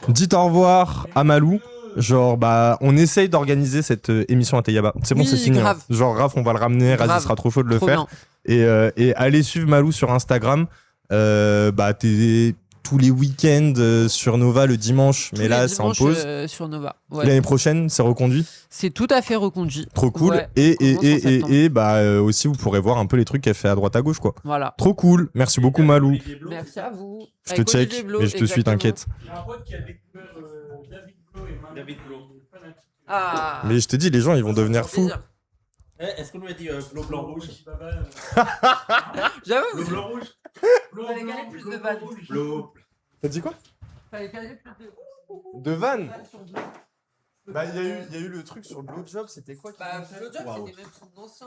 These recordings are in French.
Dites au revoir à Malou. Genre, bah, on essaye d'organiser cette émission à Teyaba. C'est bon, Oui, c'est signé. grave. Hein. Genre, Raph, on va le ramener. Grave. Razi sera trop chaud de le Trop faire. bien. Et allez suivre Malou sur Instagram. Bah, t'es tous les week-ends sur Nova le dimanche. Tous Mais les là, c'est en dimanches, pause. sur Nova. Ouais. L'année prochaine, c'est reconduit. C'est tout à fait reconduit. Trop cool. Ouais, commence en septembre. Et bah, aussi, vous pourrez voir un peu les trucs qu'elle fait à droite à gauche, quoi. Voilà. Trop cool. Merci beaucoup, Malou. Merci à vous. Je te Avec check, Olivier Blo, mais je te suis, exactement. t'inquiète. Il y a un pote qui a découvert David Blo. Ah. Mais je te dis, les gens, ils vont devenir fous. Plaisir. Est-ce qu'on lui a dit bleu, blanc, rouge? J'avoue. Bleu, blanc, rouge. Fallait caler plus de vannes. T'as dit quoi? Fallait caler plus de. De vannes. Bah, il y a eu le truc sur le blowjob, c'était quoi? Bah, le job, c'était même son ancien.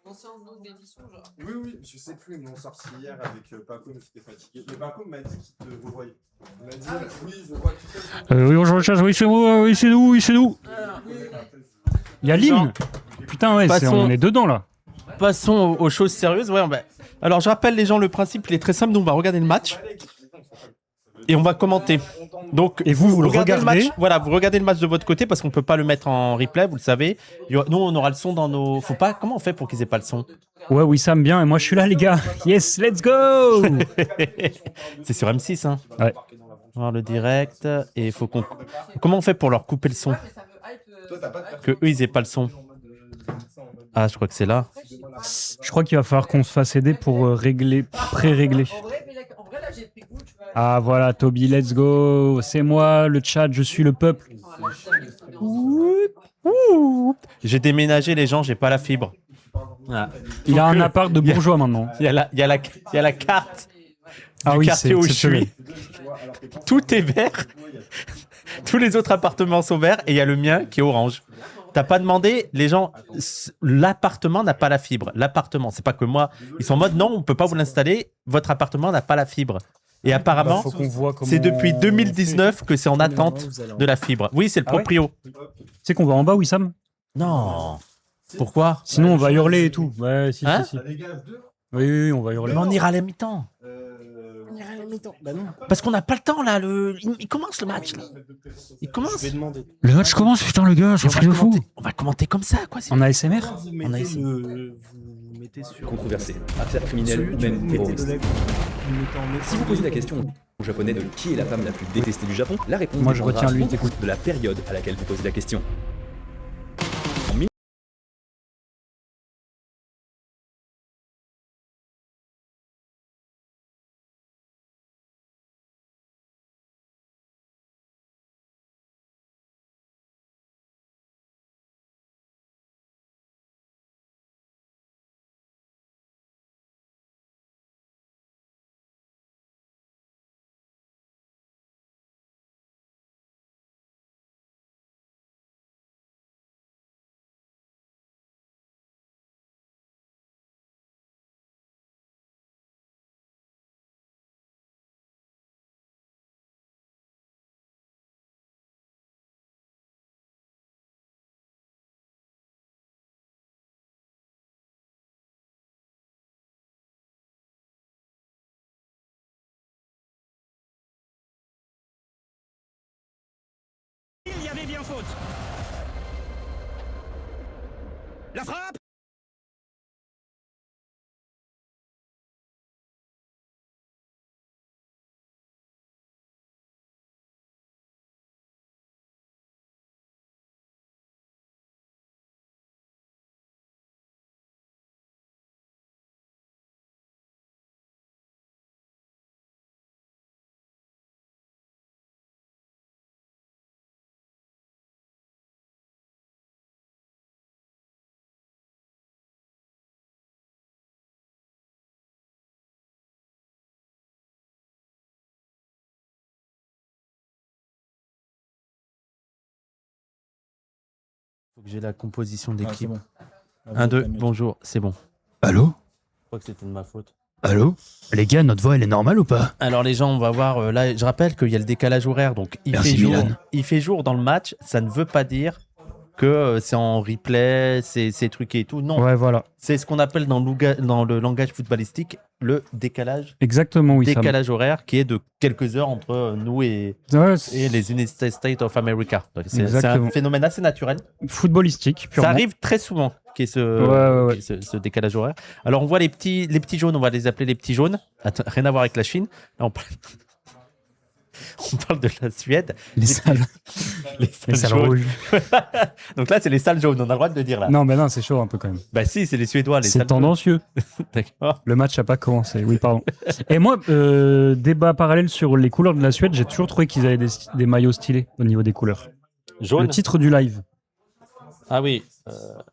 Ancien nom d'émission, genre. Oui, oui, je sais plus, ils m'ont sorti hier avec Paco, mais c'était fatigué. Mais Paco m'a dit qu'il te revoyait. Il m'a dit, oui, je vois tout ça. Oui, bonjour le chat, oui, c'est moi, oui, c'est nous, oui, c'est nous. Il y a l'hymne. Putain, ouais, on est dedans là. Passons aux choses sérieuses. Ouais, alors, je rappelle les gens, le principe, il est très simple. Donc, on va regarder le match et on va commenter. Donc, et vous le regardez. Le match, voilà, vous regardez le match de votre côté parce qu'on peut pas le mettre en replay, vous le savez. Nous, on aura le son dans nos. Faut pas. Comment on fait pour qu'ils aient pas le son? Ouais, oui, ça me bien. Et moi, je suis là, les gars. Yes, let's go. C'est sur M6, hein. Ouais. Voir le direct et il faut qu'on. Comment on fait pour leur couper le son? Que eux, ils aient pas le son. Ah, je crois que c'est là. Je crois qu'il va falloir qu'on se fasse aider pour régler, pré-régler. Ah voilà, Toby, let's go. C'est moi, le chat, je suis le peuple. J'ai déménagé les gens, j'ai pas la fibre. Ah. Il a un appart de bourgeois maintenant. Il y a la carte ah du oui, quartier où je suis. Tout est vert. Tous les autres appartements sont verts et il y a le mien qui est orange. T'as pas demandé, les gens, l'appartement n'a pas la fibre. L'appartement, c'est pas que moi. Ils sont en mode, non, on peut pas vous l'installer, votre appartement n'a pas la fibre. Et apparemment, c'est depuis 2019 que c'est en attente de la fibre. Oui, c'est le proprio. Tu sais qu'on va en bas, Wissam? Non. Pourquoi? Sinon, on va hurler et tout. Ouais, si, hein? si. Oui, on va hurler. Mais on ira à la mi-temps. On ira à la mi-temps. Bah non. Parce qu'on n'a pas le temps, là. Il commence le match, là. Il commence. Je vais demander. Le match commence, putain, les gars, c'est un truc de fou. On va commenter comme ça, quoi. En ASMR? On a essayé. Vous mettez sur. Controversé, affaire criminelle ou même terroriste. Si vous posez la question aux Japonais de qui est la femme la plus détestée du Japon, la réponse moi je dépendra retiens lui, de la période à laquelle vous posez la question. Il y avait bien faute. La frappe. Faut que j'ai la composition des clips. Bon. 1, 2, bonjour, c'est bon. Allô? Je crois que c'était de ma faute. Allô? Les gars, notre voix, elle est normale ou pas? Alors les gens, on va voir, là, je rappelle qu'il y a le décalage horaire, donc Merci, Milan. il fait jour dans le match, ça ne veut pas dire que c'est en replay, c'est truqué et tout. Non, Ouais, voilà. c'est ce qu'on appelle dans le langage footballistique le décalage. Exactement, oui. Décalage horaire qui est de quelques heures entre nous et les United States of America. Donc, c'est un Exactement. phénomène assez naturel. Footballistique, purement. Ça arrive très souvent qu'il y ait Ouais. ce décalage horaire. Alors on voit les petits jaunes, on va les appeler les petits jaunes. Attends, rien à voir avec la Chine. Là, on parle de la Suède. Les salles. Les Les salles jaunes. rouges. Donc là, c'est les salles jaunes, on a le droit de le dire là. Non, mais non, c'est chaud un peu quand même. Bah si, c'est les Suédois. Les C'est salles tendancieux. jaunes. D'accord. Le match n'a pas commencé. Oui, pardon. Et moi, débat parallèle sur les couleurs de la Suède, j'ai toujours trouvé qu'ils avaient des maillots stylés au niveau des couleurs. Jaune. Le titre du live. Ah oui.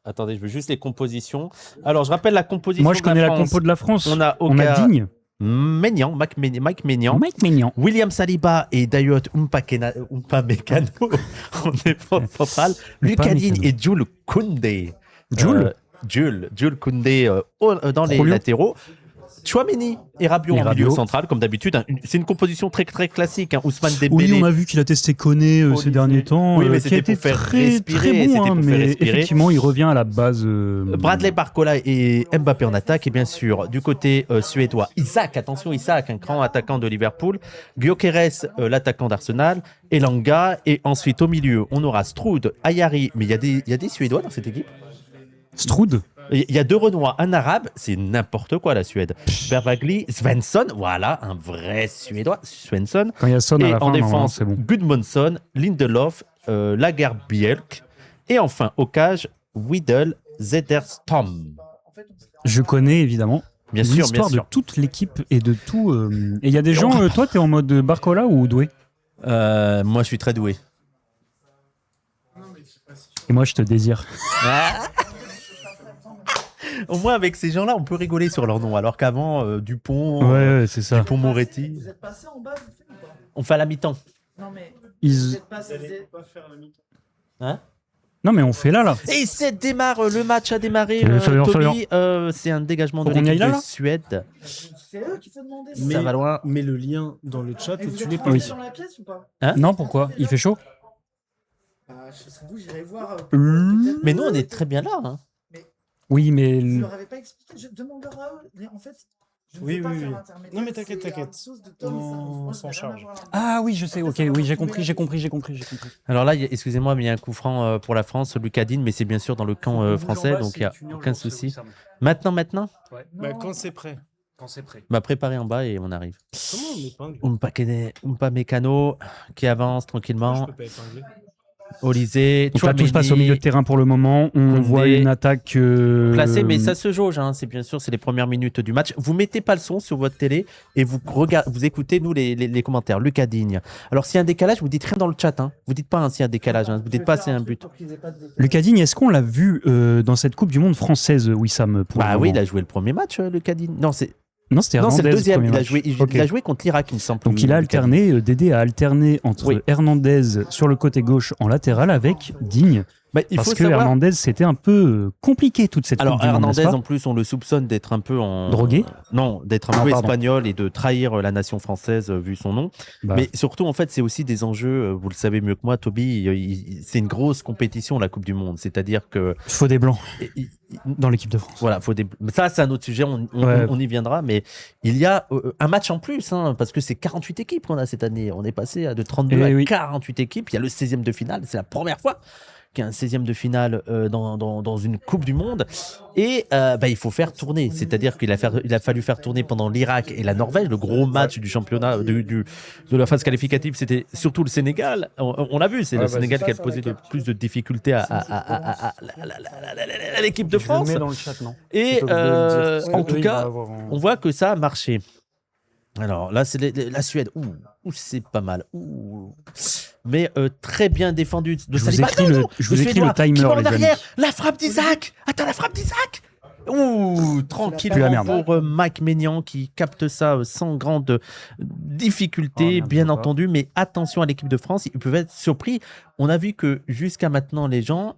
Attendez, je veux juste les compositions. Alors, je rappelle la composition. Moi, je de connais la France. compo de la France. On a On a Digne. Maignan, Mike Maignan. Mike Maignan. William Saliba et Dayot Upamecano en défense centrale. Lucas Digne et Jules Koundé. Jules Koundé dans les Rolio. latéraux. Chouameni et Rabiot en Rabiot. milieu central, comme d'habitude. C'est une composition très très classique. Ousmane Dembélé. Oui, on a vu qu'il a testé Koné ces derniers temps. Oui, mais qui a c'était été pour faire très, respirer, très bon, c'était pour faire mais respirer. effectivement, il revient à la base. Bradley Barcola et Mbappé en attaque. Et bien sûr, du côté suédois, Isaac, attention Isaac, un grand attaquant de Liverpool. Gyökeres, l'attaquant d'Arsenal. Elanga. Et ensuite, au milieu, on aura Stroud, Ayari. Mais il y a des Suédois dans cette équipe. Stroud. Il y a 2 Renois, un Arabe. C'est n'importe quoi, la Suède. Berbagli, Svensson. Voilà, un vrai Suédois. Svensson. Quand il y a Son à Et la fin, en normalement, défense, c'est bon. Gudmundsson, Lindelof, Lagerbielk. Et enfin, au cage, Widel Zederstom. Je connais évidemment Bien sûr, bien l'histoire de sûr. toute l'équipe et de tout. Et il y a des gens, toi, t'es en mode Barcola ou Doué? Moi, je suis très doué. Et moi, je te désire. Au moins, avec ces gens-là, on peut rigoler sur leur nom. Alors qu'avant, Dupont, Ouais, c'est ça. Dupont-Moretti. Vous êtes passé en bas vite fait ou pas? On fait à la mi-temps. Non mais vous Ils- êtes passé. Non, mais on fait là. Et le match a démarré. Salut, Toby, c'est un dégagement Faut de qu'on y aille l'équipe là, de Suède. C'est eux qu'il faut demander. Ça va loin. Mets le lien dans le chat Ah, et bah, tu hein les Oui. sur la pièce ou pas? Non, pourquoi? Il fait chaud? Je serais vous, j'irai voir. Mais nous, on est très bien là. Hein. Oui, mais. Je leur avais pas expliqué. Je demande leur à eux. Mais en fait, je ne Oui, veux pas oui, faire oui. l'intermédiaire. Non, mais t'inquiète, C'est t'inquiète. une sauce de Tom et ça. On Moi, je s'en vais rien charge. avoir là. Ah oui, je sais, ok, oui, j'ai compris. Alors là, excusez-moi, mais il y a un coup franc pour la France, Lucas Digne, mais c'est bien sûr dans le camp français, donc il n'y a aucun souci. Maintenant Bah, quand c'est prêt. Bah, préparez en bas et on arrive. Comment on épingle? Upamecano qui avance Je tranquillement. peux pas épingler. Olysée, Donc là, tout se passe au milieu de terrain pour le moment. On Koundé. voit une attaque. Placé, mais ça se jauge. Hein. C'est bien sûr, c'est les premières minutes du match. Vous mettez pas le son sur votre télé et vous écoutez nous les commentaires. Lucas Digne. Alors s'il y a un décalage, vous dites rien dans le chat. Hein. Vous dites pas s'il y a un décalage. Hein. Vous dites pas c'est un but. Lucas Digne, est-ce qu'on l'a vu dans cette Coupe du Monde française, Wissam pour Bah le oui, il moment a joué le premier match, Lucas Digne. Non, c'est c'était le Hernandez, deuxième. premier Il a match. joué, Ok. il a joué contre l'Irak, il me semble. Donc il a Lucas alterné, Dédé a alterné entre Oui. Hernandez sur le côté gauche en latéral avec Digne. Bah, il Parce faut que savoir. Hernandez, c'était un peu compliqué toute cette Alors Coupe du Monde, Hernandez, n'est-ce pas en plus, on le soupçonne d'être un peu en Drogué. Non, d'être un Ah, peu pardon. espagnol et de trahir la nation française vu son nom. Bah, Mais surtout, en fait, c'est aussi des enjeux. Vous le savez mieux que moi, Toby. C'est une grosse compétition la Coupe du Monde. C'est-à-dire que faut des blancs il- dans l'équipe de France. voilà, ça, c'est un autre sujet. Ouais. On y viendra. Mais il y a un match en plus, hein, parce que c'est 48 équipes qu'on a cette année. On est passé de 32 à oui. 48 équipes. Il y a le 16e de finale. C'est la première fois qu'il y a un 16e de finale dans une Coupe du Monde. Et il faut faire tourner. C'est-à-dire qu'il a fallu faire tourner pendant l'Irak et la Norvège. Le gros match du championnat, de la phase qualificative, c'était surtout le Sénégal. On l'a vu, c'est le Sénégal qui a posé le plus de difficultés à l'équipe de France. dans le chat, non Et en tout cas, on on voit que ça a marché. Alors là, c'est la Suède. Ouh, c'est pas mal. Ouh. Mais très bien défendu de Je vous Saliba. écris Non, non, je vous écris Suédois le timer, qui va en les amis. arrière. La frappe d'Isaac. Attends, la frappe d'Isaac. Ouh, tranquille Plus la merde. pour Mike Maignan qui capte ça sans grande difficulté, Oh, merde, bien pas. entendu. Mais attention à l'équipe de France, ils peuvent être surpris. On a vu que jusqu'à maintenant, les gens.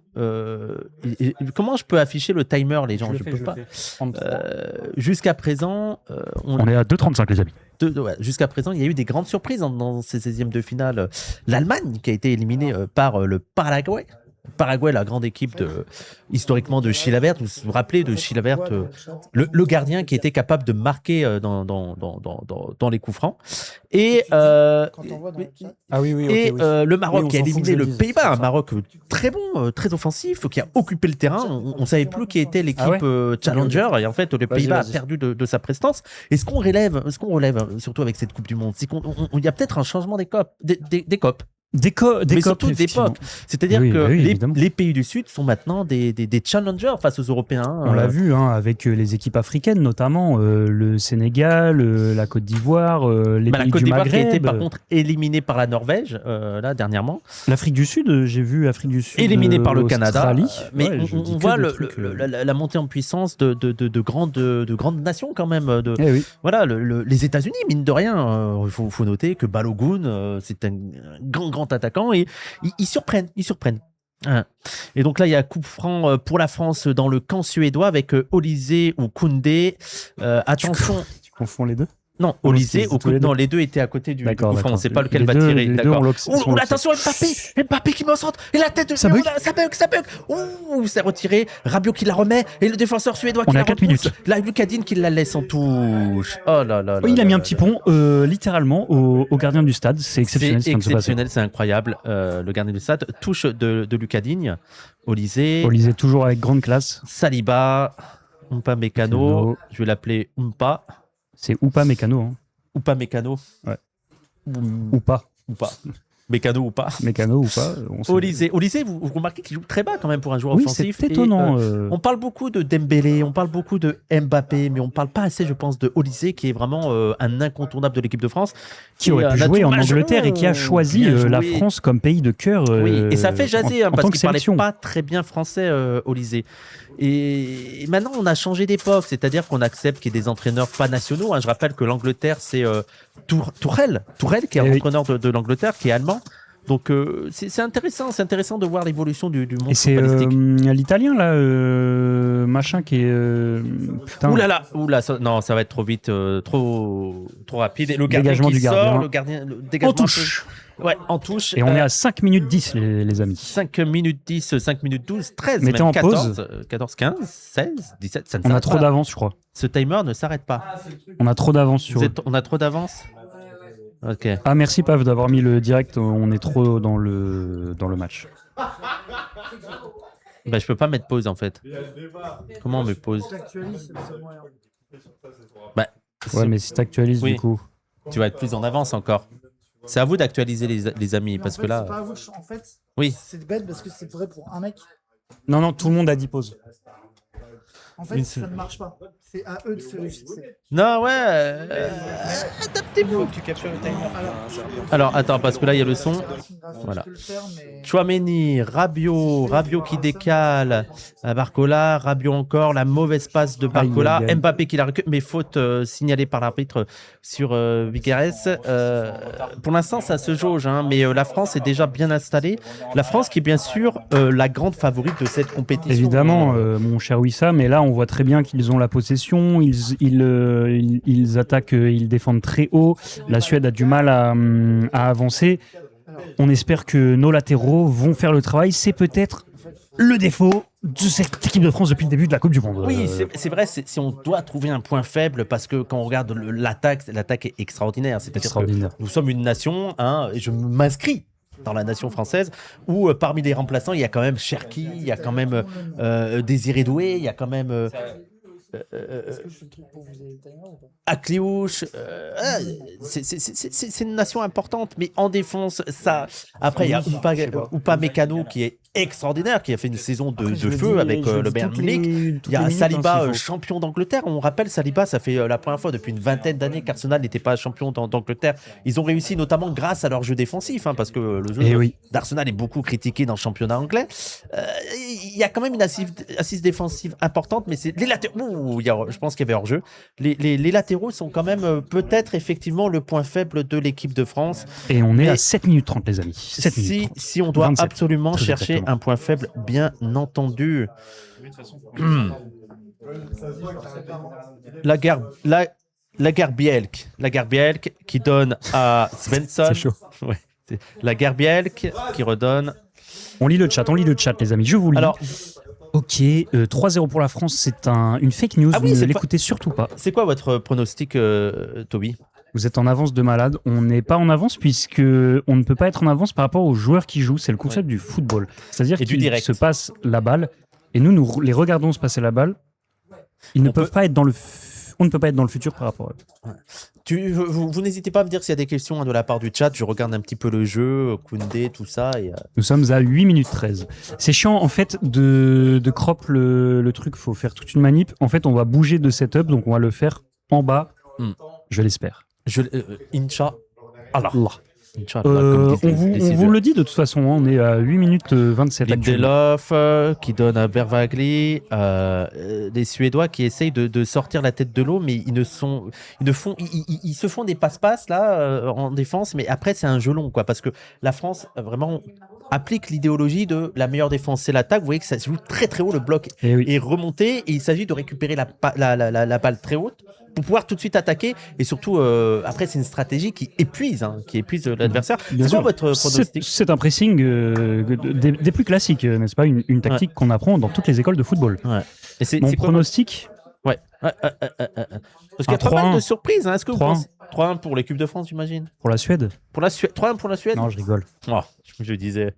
Comment je peux afficher le timer, les gens? Je peux pas. Jusqu'à présent, On est à 2,35 les amis. jusqu'à présent, il y a eu des grandes surprises dans ces 16e de finale. L'Allemagne qui a été éliminée par le Paraguay. Paraguay, la grande équipe historiquement de Chilavert. Vous vous rappelez de Chilavert, le gardien qui était capable de marquer dans les coups francs. Et, Ah oui, et le Maroc Oui, on qui a s'en fout éliminé que je le le dise, Pays-Bas, c'est un ça. Maroc très bon, très offensif, qui a occupé le terrain. On savait plus qui était l'équipe Ah ouais challenger. Et en fait, le Vas-y, Pays-Bas a vas-y. perdu de sa prestance. Et ce qu'on relève, surtout avec cette Coupe du Monde, c'est qu'il y a peut-être un changement des copes. Des Mais copes, surtout effectivement. d'époque. C'est-à-dire Oui, que bah oui, évidemment. les pays du Sud sont maintenant des challengers face aux Européens. On l'a vu avec les équipes africaines, notamment le Sénégal, la Côte d'Ivoire, les Bah, la pays Côte du d'Ivoire qui a Maghreb. été par contre éliminée par la Norvège, là, dernièrement. L'Afrique du Sud, j'ai vu Afrique du Sud. Éliminée par le Canada. Australie. Mais Ouais, je dis on que voit des trucs, la montée en puissance de grandes nations quand même. Eh oui. Voilà, les États-Unis, mine de rien, il faut noter que Balogun, c'est un grand attaquant et ils surprennent. Hein. Et donc là, il y a coup franc pour la France dans le camp suédois avec Olysée ou Koundé. Attention. Tu confonds les deux? Non, Non, Olysée c'est ou tous les Koundé. Non, deux. les deux étaient à côté du coup franc. On ne sait pas lequel Les va deux- tirer. les deux D'accord. ont l'ox- sont Attention, Mbappé qui me centre. Et la tête de Ça bug. ça bug. Ouh, c'est retiré. Rabiot qui la remet. Et le défenseur suédois On qui est la à 4 repousse. minutes. Là, Lucadine qui la laisse en touche. Oh là là. Oui, il là a mis là un là petit là. pont, littéralement, au gardien du stade. C'est exceptionnel. C'est ce qui vient de se passer. exceptionnel, c'est incroyable. Le gardien du stade. Touche de Lucadine. Olysée. Olysée toujours avec grande classe. Saliba. Umpa Mécano. Mécano. Je vais l'appeler Umpa. C'est ou pas Mécano. Hein. Umpa Mécano. Ouais. Ou Ou pas. pas. Mécano ou pas. Mécano ou pas. On sait. Olysée, vous remarquez qu'il joue très bas quand même pour un joueur Oui, offensif. c'est Et, étonnant. on parle beaucoup de Dembélé, on parle beaucoup de Mbappé, mais on parle pas assez, je pense, de Olysée, qui est vraiment un incontournable de l'équipe de France. Qui aurait Et, pu un jouer atout en majeur. Angleterre et qui a choisi Bien la joué. France comme pays de cœur. Oui, et ça fait jaser, en parce tant qu'il que parlait sélection. pas très bien français, Olysée. Et maintenant, on a changé d'époque, c'est-à-dire qu'on accepte qu'il y ait des entraîneurs pas nationaux. Je rappelle que l'Angleterre, c'est Tourelle qui est Eh oui. entraîneur de l'Angleterre, qui est allemand. Donc c'est intéressant de voir l'évolution du monde Et c'est footballistique. l'italien là, machin qui est. Putain. Ouh là là, non, ça va être trop vite, trop rapide. Et le gardien Dégagement qui du gardien. sort, le dégagement En touche. Ouais, en touche. Et on est à 5 minutes 10, les amis. 5 minutes 10, 5 minutes 12, 13, Mettez même en 14, pause. 14, 15, 16, 17, ça ne On a s'arrête trop pas. d'avance, je crois. Ce timer ne s'arrête pas. On a trop d'avance sur. On a trop d'avance. Ok. Ah, merci Pav d'avoir mis le direct. On est trop dans le match. Bah, je peux pas mettre pause en fait. Comment on met pause? T'actualises, c'est le moyen. Bah, Ouais, mais si t'actualises Oui. du coup. tu vas être plus en avance encore. C'est à vous d'actualiser les amis, Mais parce en que fait, là. c'est pas à vous de en fait, Oui. c'est bête parce que c'est vrai pour un mec. Non, tout le monde a dit pause. En fait, Une ça seule. ne marche pas. C'est à eux de se fixer. Non, ouais. Faut que tu captures le timer. Alors, attends, parce que là, il y a le son. Voilà. Voilà. Je peux le faire, mais... Chouameni, Rabiot qui décale, Barcola, Rabiot encore, la mauvaise passe de Barcola, Aïe, aïe, aïe. Mbappé qui la récupère, mais faute signalée par l'arbitre sur Vicares. Pour l'instant, ça se jauge, hein, mais la France est déjà bien installée. La France qui est bien sûr la grande favorite de cette compétition. Évidemment, mon cher Wissam, mais là on voit très bien qu'ils ont la possession, ils attaquent, ils défendent très haut. La Suède a du mal à avancer. On espère que nos latéraux vont faire le travail. C'est peut-être le défaut de cette équipe de France depuis le début de la Coupe du Monde. Oui, c'est vrai, si on doit trouver un point faible, parce que quand on regarde l'attaque est extraordinaire. C'est-à-dire que Extraordinaire. nous sommes une nation, hein, et je m'inscris dans la nation française, où parmi les remplaçants, il y a quand même Cherki, il y a quand même Désiré Doué, il y a quand même Est-ce que je fais le truc pour vous aider le timer ou pas? Akliouche. C'est une nation importante, mais en défense, ça. Après, il y a Oupa Mécano qui est extraordinaire, qui a fait une saison de feu avec le Bayern Munich. Il y a Saliba, champion d'Angleterre. On rappelle, Saliba, ça fait la première fois depuis une vingtaine d'années qu'Arsenal n'était pas champion d'Angleterre. Ils ont réussi notamment grâce à leur jeu défensif, hein, parce que le jeu d'Arsenal est beaucoup critiqué dans le championnat anglais. Il y a quand même une assise défensive importante, mais c'est les latéraux. Je pense qu'il y avait hors-jeu. Les latéraux sont quand même peut-être effectivement le point faible de l'équipe de France. Et on est à 7 minutes 30, les amis. 7 minutes 30. Si on doit 27, absolument très chercher exactement. un point faible, bien entendu. La guerre Bielk qui donne à Svensson. C'est chaud. Ouais, La Gerbielk qui redonne. On lit le chat, les amis. Je vous lis. Alors, Ok, 3-0 pour la France, c'est une fake news. Ah oui, vous c'est ne pas- l'écoutez surtout pas. c'est quoi votre pronostic, Toby? Vous êtes en avance de malade. On n'est pas en avance puisque on ne peut pas être en avance par rapport aux joueurs qui jouent. C'est le concept du football. C'est-à-dire Et du qu'ils direct. se passent la balle et nous les regardons se passer la balle. Ils ne On peuvent peut- pas être dans le. On ne peut pas être dans le futur par rapport à eux. Vous n'hésitez pas à me dire s'il y a des questions de la part du chat. Je regarde un petit peu le jeu, Koundé, tout ça. Et, Nous sommes à 8 minutes 13. C'est chiant en fait de crop le truc. Faut faire toute une manip. En fait, on va bouger de setup, donc on va le faire en bas. Je l'espère. Inch'Allah. Inch'Allah, On comme disent les vous Suédois. le dit de toute façon. On est à 8 minutes 27 actuellement. Lindelof qui donne à Bervagli, des Suédois qui essayent de sortir la tête de l'eau, mais ils se font des passe-passe là en défense, mais après c'est un jeu long quoi, parce que la France vraiment applique l'idéologie de la meilleure défense c'est l'attaque. Vous voyez que ça se joue très très haut, le bloc Et oui. est remonté et il s'agit de récupérer la balle très haute pour pouvoir tout de suite attaquer et surtout après c'est une stratégie qui épuise l'adversaire. Bien C'est sûr. quoi votre pronostic? C'est un pressing des plus classiques, n'est-ce pas? Une tactique qu'on apprend dans toutes les écoles de football. Et c'est Mon quoi pronostic, Ouais. Parce qu'il y a Un pas mal 3-1. de surprises. Hein. Est-ce que vous 3-1. pensez 3-1 pour l'équipe de France, j'imagine? pour la Suède. Pour la Suède 3-1 pour la Suède? Non, je rigole. Oh, je disais.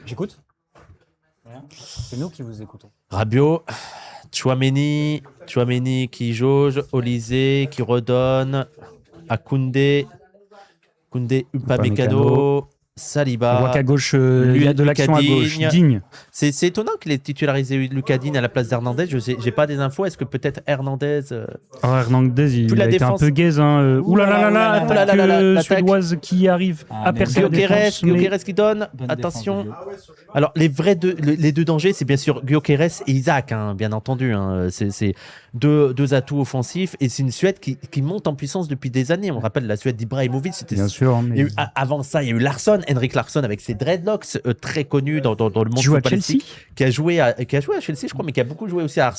J'écoute. C'est nous qui vous écoutons. Rabiot, Chouameni qui jauge, Olysée qui redonne à Koundé, Upamecano, Saliba. On voit qu'à gauche, il y a de l'action à gauche. Lucas Digne. C'est étonnant qu'il ait titularisé Lucas Digne à la place d'Hernandez. J'ai pas des infos. Est-ce que peut-être Hernandez Alors, Hernandez, il Toute la a été un défense. peu gaze. Ouh là là là là, Ouh là là là là, attaque l'attaque. suédoise qui arrive à percer la défense. mais- Gyökeres qui donne. Attention. Alors, les deux dangers, c'est bien sûr Gyökeres et Isaac, hein, bien entendu. Hein. C'est deux atouts offensifs et c'est une Suède qui monte en puissance depuis des années. On rappelle la Suède d'Ibrahimovic, c'était. Bien sûr. Il y a eu- avant ça, il y a eu Larsson, Henrik Larsson avec ses dreadlocks, très connu dans le monde Qui joue à footballistique, Chelsea. qui a joué à Chelsea, je crois, mais qui a beaucoup joué aussi à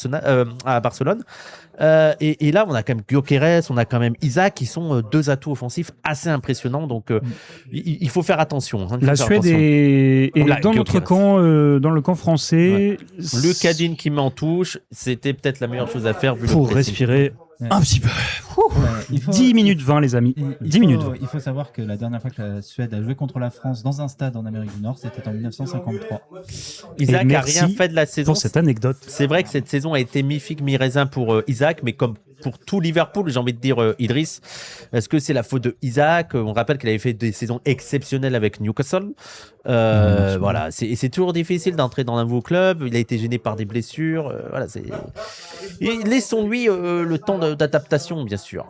Barcelone. Et là, on a quand même Gyökeres, on a quand même Isaac, qui sont deux atouts offensifs assez impressionnants. Donc, il faut faire attention. Hein, il faut La faire Suède attention. est Oula, dans notre Gyökeres. camp, dans le camp français. Le Cadine qui m'en touche, c'était peut-être la meilleure chose à faire vu le Pour pressing. respirer Ouais. un petit peu. Il faut- 10 minutes 20, les amis. il 10 minutes. Il faut savoir que la dernière fois que la Suède a joué contre la France dans un stade en Amérique du Nord, c'était en 1953. Isaac a merci rien fait de la saison. Pour cette anecdote. C'est vrai que cette saison a été mi-figue, mi-raisin pour Isaac, mais comme pour tout Liverpool, j'ai envie de dire Idriss. Est-ce que c'est la faute de Isaac? On rappelle qu'il avait fait des saisons exceptionnelles avec Newcastle. Voilà, c'est toujours difficile d'entrer dans un nouveau club. Il a été gêné par des blessures. Voilà, et laissons-lui le temps d'adaptation, bien sûr.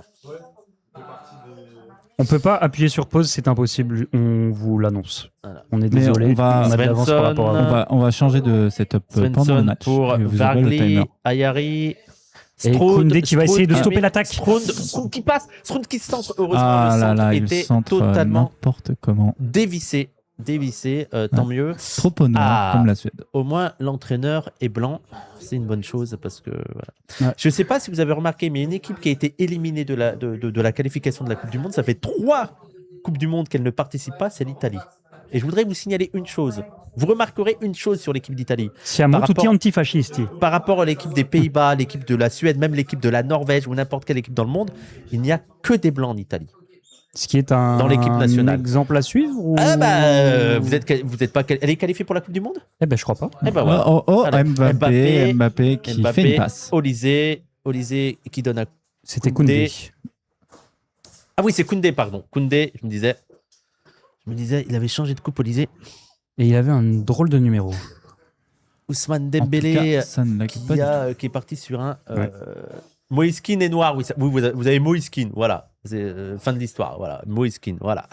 On peut pas appuyer sur pause, c'est impossible. On vous l'annonce. Voilà. On est Mais désolé. on va- a de l'avance par rapport à Svensson, vous. On va changer de setup pendant le Svensson match. pour Et vous aurez le Vargli, timer. Ayari. Et Koundé qui va essayer de stopper l'attaque. Stroud qui passe, Stroud qui se centre. Heureusement, Ah le là centre là, il était centre totalement n'importe comment. dévissé, tant mieux. Trop au noir, Ah. comme la Suède. Au moins, l'entraîneur est blanc. C'est une bonne chose parce que. Voilà. Ouais. Je ne sais pas si vous avez remarqué, mais une équipe qui a été éliminée de la qualification de la Coupe du Monde, ça fait 3 Coupes du Monde qu'elle ne participe pas, c'est l'Italie. Et je voudrais vous signaler une chose. Vous remarquerez une chose sur l'équipe d'Italie. Siamo Par tutti rapport- antifascisti. Par rapport à l'équipe des Pays-Bas, l'équipe de la Suède, même l'équipe de la Norvège ou n'importe quelle équipe dans le monde, il n'y a que des blancs en Italie. Ce qui est un Dans l'équipe nationale. exemple à suivre ou... Ah bah, vous êtes pas. Elle est qualifiée pour la Coupe du Monde? Eh ben, je crois pas. Eh ben voilà. Voilà. Mbappé qui fait une passe. Olysée qui donne à C'était Koundé. Ah oui, c'est Koundé, pardon. Koundé, je me disais, il avait changé de coupe, Olysée. Et il avait un drôle de numéro. Ousmane En tout Dembélé, cas, ça ne l'inquiète pas du tout. qui est parti sur un. Ouais. Moïskine est noir, oui. Vous avez Moïskine, voilà. C'est fin de l'histoire, voilà. Moïskine, voilà.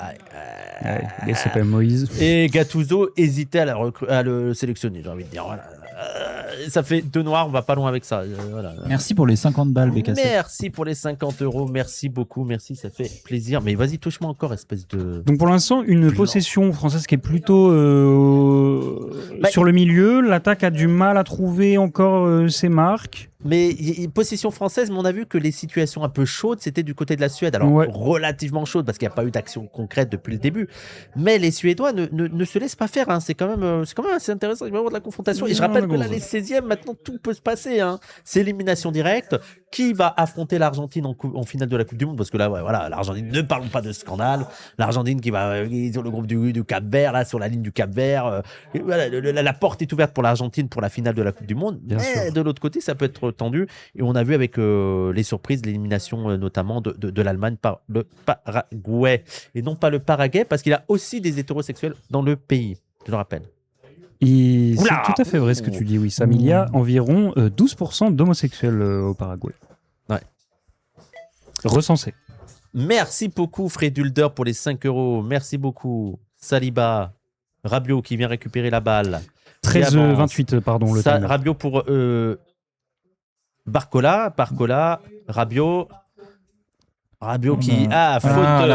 Il s'appelle Moïse. Et Gattuso hésitait à le sélectionner, j'ai envie de dire. Voilà. Ça fait 2 noirs, on va pas loin avec ça. Voilà. Merci pour les 50 balles, BKC. Merci pour les 50 €, merci beaucoup, merci, ça fait plaisir. Mais vas-y, touche-moi encore, espèce de. Donc pour l'instant, une possession française qui est plutôt Bah, sur le milieu. L'attaque a du mal à trouver encore ses marques. Mais possession française, mais on a vu que les situations un peu chaudes, c'était du côté de la Suède. Alors, Ouais. relativement chaude, parce qu'il n'y a pas eu d'action concrète depuis le début. Mais les Suédois ne se laissent pas faire. Hein. C'est quand même assez intéressant. Il va y avoir de la confrontation. Et je rappelle que là, les 16e, maintenant, tout peut se passer. Hein. C'est élimination directe. Qui va affronter l'Argentine en finale de la Coupe du Monde? Parce que là, ouais, voilà, l'Argentine, ne parlons pas de scandale. L'Argentine qui va sur le groupe du Cap-Vert, là, sur la ligne du Cap-Vert. Voilà, la porte est ouverte pour l'Argentine pour la finale de la Coupe du Monde. Bien Mais sûr. de l'autre côté, ça peut être tendu. Et on a vu avec les surprises, l'élimination notamment de l'Allemagne par le Paraguay. Et non pas le Paraguay, parce qu'il a aussi des hétérosexuels dans le pays. Je le rappelle. Et c'est Oula. tout à fait vrai ce que tu dis, Wissam. Il y a environ 12% d'homosexuels au Paraguay. Ouais. Recensés. Merci beaucoup, Fredulder, pour les 5 €. Merci beaucoup. Saliba. Rabiot qui vient récupérer la balle. 13-28, pardon, le timer. Rabiot pour Barcola, Rabiot qui faute, la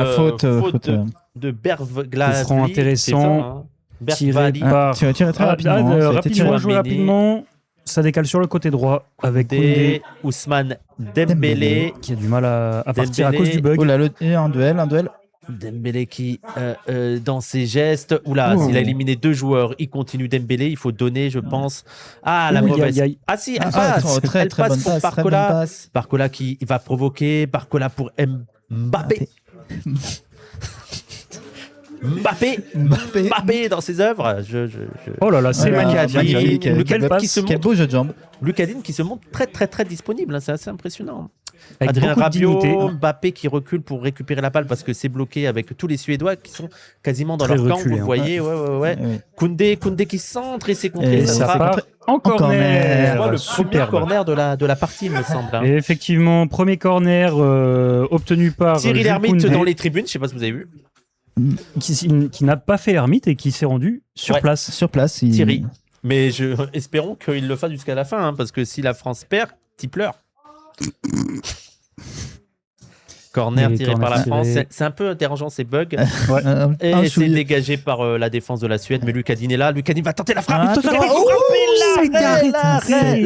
faute. de Bergvall. Coup franc intéressant. Tiré par... Tiré très rapidement. Ah, Ça a été rapidement, tiré. joué rapidement. Ça décale sur le côté droit avec Koundé Ousmane Dembélé. qui a du mal à partir à cause du bug. Oh là, et un duel. Dembélé qui, dans ses gestes, il a éliminé 2 joueurs, il continue Dembélé, il faut donner, je pense. Ah, la mauvaise. Ah si, elle passe, très elle passe bonne pour passe. Très bonne Barcola. passe. Barcola qui va provoquer, Barcola pour Mbappé. Mbappé dans ses œuvres. Oh là là, c'est magnifique. Quel beau jeu de jambes. Lucadine qui se montre très très très disponible, hein, c'est assez impressionnant. Avec Adrien beaucoup de Rabiot, dignité. Mbappé qui recule pour récupérer la balle parce que c'est bloqué avec tous les Suédois qui sont quasiment dans Très leur camp, reculés, vous le hein. voyez. Ouais. Oui. Koundé qui centre et c'est contré. Et Ça ça sera part en corner. corner. le premier Superbe. corner de la partie, il me semble. Hein. Et effectivement, premier corner obtenu par Thierry Jules Lhermitte Koundé, dans les tribunes, je sais pas si vous avez vu. qui n'a pas fait l'ermite et qui s'est rendu sur Ouais. place. Sur place. Thierry. Mais espérons qu'il le fasse jusqu'à la fin, hein, parce que si la France perd, t'y pleures. Corner Et tiré corner par la tiré. France, c'est un peu dérangeant ces bugs. Un Et c'est chouille. dégagé par la défense de la Suède, mais Lucadine est là. Lucadine va tenter la frappe. Ah, Attention, attention.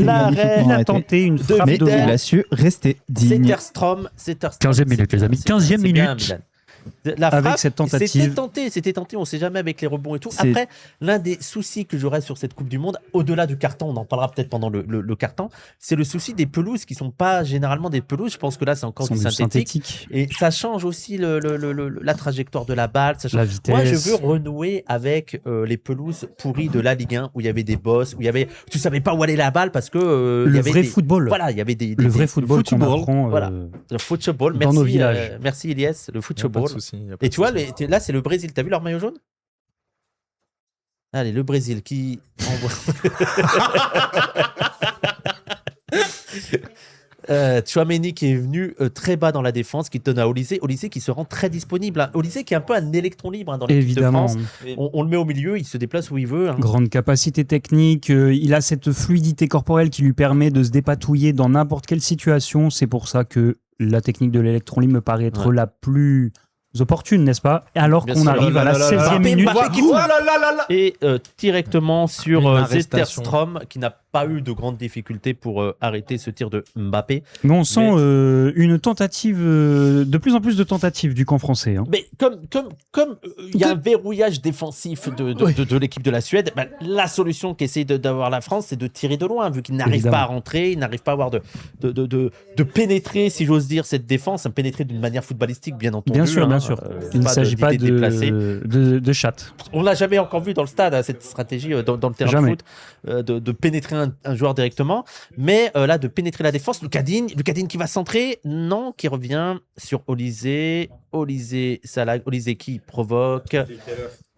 l'arrêt. Il a tenté une frappe Vidal. de Il a su rester digne. Zetterstrom. 15e minute, les amis. 15e C'est bien, minute. Milan. La Avec frappe, cette tentative. C'était tenté, on sait jamais avec les rebonds et tout. C'est- Après, l'un des soucis que j'aurais sur cette Coupe du Monde, au-delà du carton, on en parlera peut-être pendant le carton, c'est le souci des pelouses qui sont pas généralement des pelouses. Je pense que là, c'est encore Sont du du synthétique. synthétique. Et ça change aussi la trajectoire de la balle. Ça change. La vitesse. Moi, je veux renouer avec les pelouses pourries de la Ligue 1 où il y avait des bosses, où il y avait, tu savais pas où allait la balle parce que il y Le avait vrai des- football. Voilà, il y avait Le vrai football qu'on apprend Voilà. Le football. dans Merci, nos villages. merci Elias, le Y a pas de football. souci, y a pas Et de tu vois, souci. là, c'est le Brésil. T'as vu leur maillot jaune? Allez, le Brésil qui envoie. Tchouaméni qui est venu très bas dans la défense, qui donne à Olysée. Olysée qui se rend très disponible. Hein. Olysée qui est un peu un électron libre hein, dans l'équipe de Évidemment. France. On le met au milieu, il se déplace où il veut. Hein. Grande capacité technique, il a cette fluidité corporelle qui lui permet de se dépatouiller dans n'importe quelle situation. C'est pour ça que la technique de l'électron libre me paraît être la plus opportune, n'est-ce pas? Alors Bien qu'on sûr. arrive à la 16e minute. Mbappé qui et directement Une sur arrestation. Zetterstrom qui n'a pas eu de grandes difficultés pour arrêter ce tir de Mbappé. Mais on sent une tentative, de plus en plus de tentatives du camp français. Hein. Mais comme il y a un verrouillage défensif de l'équipe de la Suède, bah, la solution qu'essaie d'avoir la France, c'est de tirer de loin, vu qu'ils n'arrivent Évidemment. pas à rentrer, ils n'arrivent pas à avoir de pénétrer, si j'ose dire, cette défense, à pénétrer d'une manière footballistique, bien entendu. Bien sûr, hein, bien sûr. Il ne s'agit pas d'idée déplacée. de chatte. On l'a jamais encore vu dans le stade, hein, cette stratégie dans le terrain Jamais. de foot, de pénétrer un joueur directement. Mais là, de pénétrer la défense, Lucadine qui va centrer, non, qui revient sur Olysée qui provoque.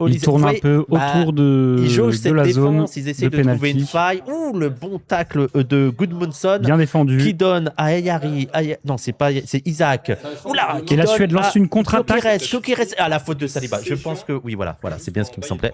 Il tourne un peu autour de Ils jaugent cette la zone défense, ils essaient de de trouver une penalty. faille. Ouh, le bon tacle de Gudmundsson. Bien défendu. Qui donne à Ayari. Non, c'est c'est Isaac. Oula, Et la Suède lance une contre-attaque. Gyökeres à la faute de Saliba. Je pense que oui, voilà, c'est bien ce qui me semblait.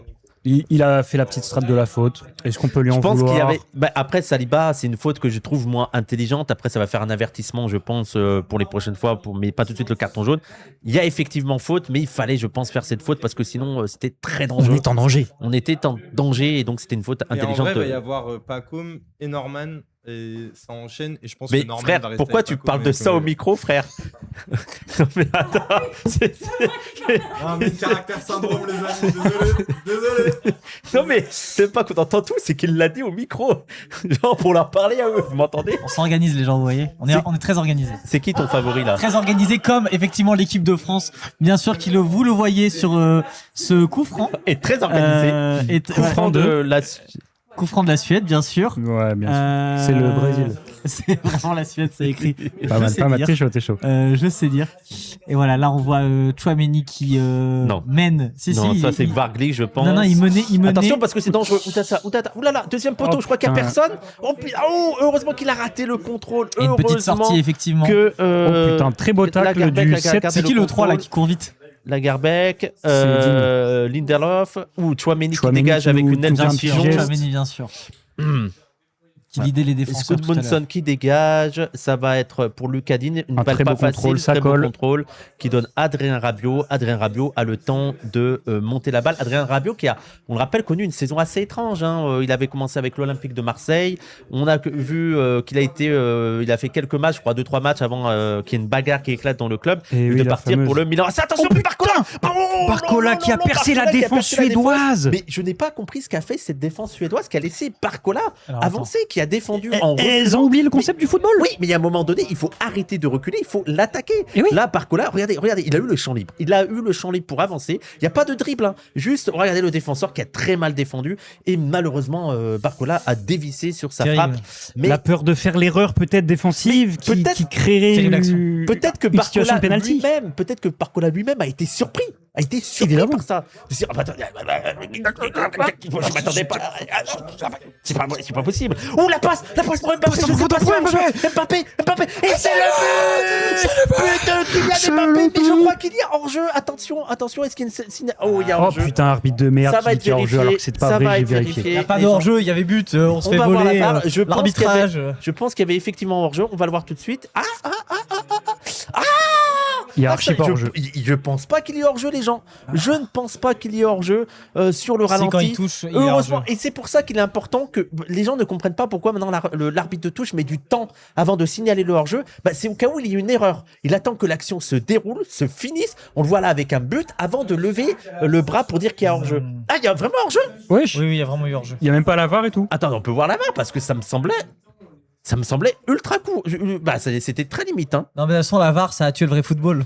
Il a fait la petite strate de la faute. Est-ce qu'on peut lui en Je pense vouloir qu'il y avait. Après Saliba, c'est une faute que je trouve moins intelligente. Après, ça va faire un avertissement, je pense, pour les prochaines fois, mais pas tout de suite le carton jaune. Il y a effectivement faute, mais il fallait, je pense, faire cette faute parce que sinon, c'était très dangereux. en danger. On était en danger et donc c'était une faute Et en intelligente. vrai, il va y avoir Pacom et Norman et ça enchaîne. Et je pense Mais que Norman frère, va rester pourquoi avec tu Paco, parles de mais ça que- au micro, frère? Non, mais attends. Ah, mais caractère syndrome, les amis, désolé. Non, mais c'est pas qu'on entend tout, c'est qu'il l'a dit au micro. Genre pour leur parler à eux, vous m'entendez? On s'organise les gens, vous voyez. On est très organisés. C'est qui ton favori là? Très organisé comme effectivement l'équipe de France. Bien sûr vous le voyez sur ce coup franc. Et très organisé. Coup franc de la. Coup franc de la Suède, bien sûr. Ouais, bien sûr. C'est le Brésil. C'est vraiment la Suède, c'est écrit. Pas mal, t'es chaud, t'es chaud. Je sais dire. Et voilà, là on voit Chouameni qui mène. Non, ça c'est Vargli, je pense. Non, il menait. Attention parce que c'est dangereux. Oulala, deuxième poteau, Oh, je crois qu'il n'y a putain. personne. Oh, heureusement qu'il a raté le contrôle. Et une petite Heureusement sortie, effectivement. que. Oh putain, très beau tacle Lagerbeck du a 7. gardé C'est qui le 3 là qui court vite? Lagerbeck, C'est Lindelof ou Chouameni qui Chouameni dégage qui avec nous une aile trouve un de petit pigeon. geste. Chouameni, bien sûr. Qui lidait les défenseurs. tout à l'heure. Goodmanson qui dégage, ça va être pour Lucadine une Un balle très pas beau contrôle, facile, ça très beau colle. contrôle qui donne Adrien Rabiot. Adrien Rabiot a le temps de monter la balle. Adrien Rabiot qui a, on le rappelle, connu une saison assez étrange. Hein. Il avait commencé avec l'Olympique de Marseille. On a vu qu'il a été, il a fait quelques matchs, je crois 2-3 matchs avant qu'il y ait une bagarre qui éclate dans le club Et et oui, de la partir fameuse. pour le Milan. Ah, attention, Barcola, Barcola qui a percé la défense suédoise. Mais je n'ai pas compris ce qu'a fait cette défense suédoise qui a laissé Barcola Alors, avancer, qui a défendu en Elles ont oublié le concept du football. oui, mais il y a un moment donné, il faut arrêter de reculer, il faut l'attaquer. Et oui. Là, Barcola, regardez, il a eu le champ libre. Il a eu le champ libre pour avancer. Il n'y a pas de dribble. Hein. Juste, regardez le défenseur qui a très mal défendu. Et malheureusement, Barcola a dévissé sur sa Terrible. frappe. Mais La peur de faire l'erreur peut-être défensive Mais qui peut-être- créerait Terrible action. peut-être que une situation Barcola de penalty. lui-même, a été surpris. Évidemment. Par ça. De se dire, ah, bah, je m'attendais pas. C'est pas possible. Oh, la passe pour Mbappé. Mbappé. Et c'est le but de Kylian Mbappé. Mais je crois qu'il y a hors-jeu. Attention. Est-ce qu'il y a une... Oh, il y a Oh hors-jeu. putain, arbitre de merde Ça va qui être dit qu'il y a hors-jeu vérifié. alors que c'est pas Ça va vrai, j'ai être vérifié. vérifié. Il n'y a pas de hors-jeu, il y avait but, on se On fait va voir voler. la VAR. Je pense qu'il y avait- L'arbitrage. Je pense qu'il y avait effectivement hors-jeu. On va le voir tout de suite. Il y a archi pas hors-jeu. Je pense pas qu'il y ait hors-jeu, les gens. Je ne pense pas qu'il y ait hors-jeu sur le C'est quand il ralenti. touche, il est Heureusement, hors-jeu. et c'est pour ça qu'il est important que les gens ne comprennent pas pourquoi maintenant l'arbitre de touche met du temps avant de signaler le hors-jeu. Bah, c'est au cas où il y a une erreur. Il attend que l'action se déroule, se finisse. On le voit là avec un but avant de lever le bras pour dire qu'il y a hors-jeu. Ah, il y a vraiment hors-jeu? Wesh, Oui, il y a vraiment eu hors-jeu. il y a même pas la VAR et tout. Attends, on peut voir la main parce que ça me semblait ultra court. Bah, c'était très limite. Hein. Non, mais de toute façon, la VAR, ça a tué le vrai football.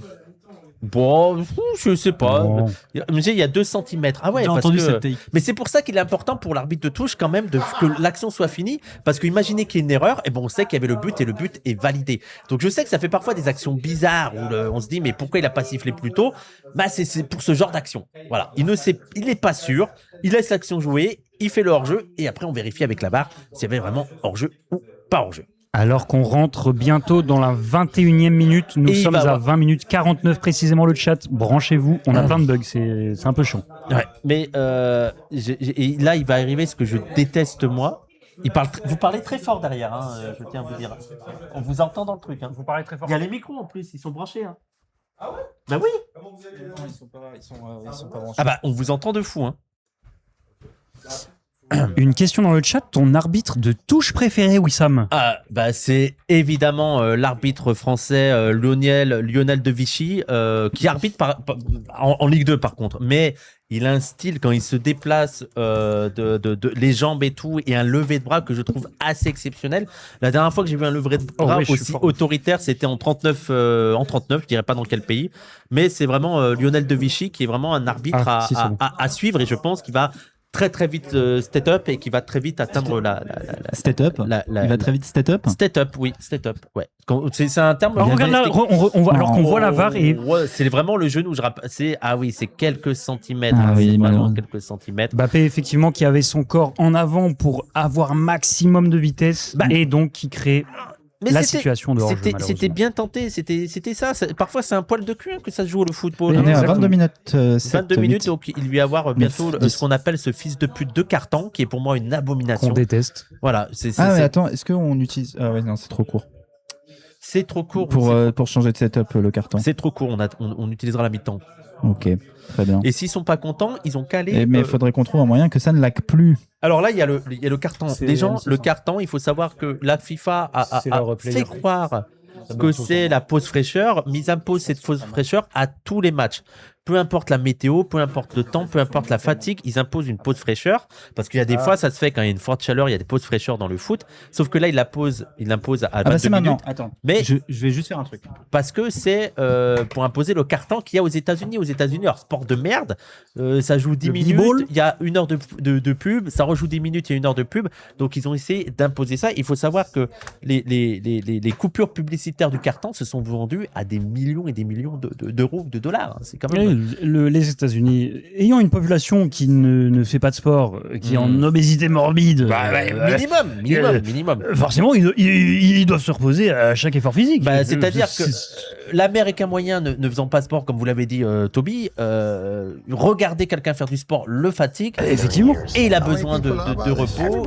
Bon, je sais pas. Bon. Il y a 2 cm. Ah ouais, J'ai parce entendu que... cette take. Mais c'est pour ça qu'il est important pour l'arbitre de touche quand même que l'action soit finie. Parce que imaginez qu'il y ait une erreur, et bon, on sait qu'il y avait le but et le but est validé. Donc je sais que ça fait parfois des actions bizarres où on se dit mais pourquoi il a pas sifflé plus tôt? Bah c'est pour ce genre d'action. Voilà, il est pas sûr, il laisse l'action jouer, il fait le hors-jeu et après on vérifie avec la VAR s'il y avait vraiment hors-jeu ou pas hors-jeu. Alors qu'on rentre bientôt dans la 21e minute, nous Et il sommes va à avoir- 20 minutes 49 précisément le chat. Branchez-vous, on a plein de bugs, c'est un peu chiant. Ouais, mais et là il va arriver ce que je déteste moi. Vous parlez très fort derrière, hein, je tiens à vous dire. On vous entend dans le truc. Hein. Vous parlez très fort. Il y a les micros en plus, ils sont branchés. Hein. Ah ouais? Bah oui. Comment vous allez Ils sont pas branchés. Ah bah on vous entend de fou. Hein. Une question dans le chat, ton arbitre de touche préféré, Wissam? Ah, bah c'est évidemment l'arbitre français Lionel de Vichy qui arbitre en Ligue 2 par contre, mais il a un style quand il se déplace de les jambes et tout et un lever de bras que je trouve assez exceptionnel. La dernière fois que j'ai vu un lever de bras ouais, je suis aussi fort. autoritaire, c'était en 39, je dirais pas dans quel pays, mais c'est vraiment Lionel de Vichy qui est vraiment un arbitre Ah, si, c'est bon. à suivre et je pense qu'il va très vite step up et qui va très vite atteindre la Stat up. Il va très vite stat up. Step up, oui, step up, ouais. C'est un terme. Alors, regarde là, on voit, alors qu'on voit la VAR et Ouais, c'est vraiment le genou. C'est quelques centimètres. Ah hein, oui, c'est vraiment malheureusement. quelques centimètres. Mbappé effectivement qui avait son corps en avant pour avoir maximum de vitesse et donc qui crée Mais la c'était- situation de hors-jeu, C'était malheureusement. bien tenté. C'était ça. Parfois, c'est un poil de cul hein, que ça se joue le football. On hein. est à Exactement. 22 minutes. 22 minutes, donc il lui y avoir bientôt Mais ce qu'on appelle ce fils de pute de carton, qui est pour moi une abomination. qu'on déteste. Voilà, Ah, mais attends, est-ce qu'on utilise. Ah, ouais, non, c'est trop court. c'est trop court. Pour changer de setup, le carton. C'est trop court. On utilisera la mi-temps. Ok, très bien. Et s'ils sont pas contents, ils ont calé. Mais il faudrait qu'on trouve un moyen que ça ne lag plus. Alors là, il y a le carton. C'est Les gens, M600. le carton, il faut savoir que la FIFA a C'est leur replayer. fait croire que c'est la pause fraîcheur. Mais ils imposent cette pause fraîcheur à tous les matchs. Peu importe la météo, peu importe le temps, peu importe la fatigue, ils imposent une pause fraîcheur. Parce qu'il y a des fois, ça se fait quand il y a une forte chaleur, il y a des pauses fraîcheur dans le foot. Sauf que là, il l'impose à 22 c'est maintenant. minutes. Attends. Mais Je vais juste faire un truc. parce que c'est pour imposer le carton qu'il y a aux États-Unis. Aux États-Unis, alors sport de merde, ça joue 10 minutes, b-ball. il y a 1 heure de pub, ça rejoue 10 minutes, il y a 1 heure de pub. Donc ils ont essayé d'imposer ça. Il faut savoir que les coupures publicitaires du carton se sont vendues à des millions et des millions d'euros, de dollars. C'est quand même. Les États-Unis, ayant une population qui ne fait pas de sport, qui est en obésité morbide, Minimum. forcément, ils doivent se reposer à chaque effort physique. C'est-à-dire que l'Américain moyen ne faisant pas sport, comme vous l'avez dit, Toby, regarder quelqu'un faire du sport le fatigue. Effectivement. Et il a besoin de repos.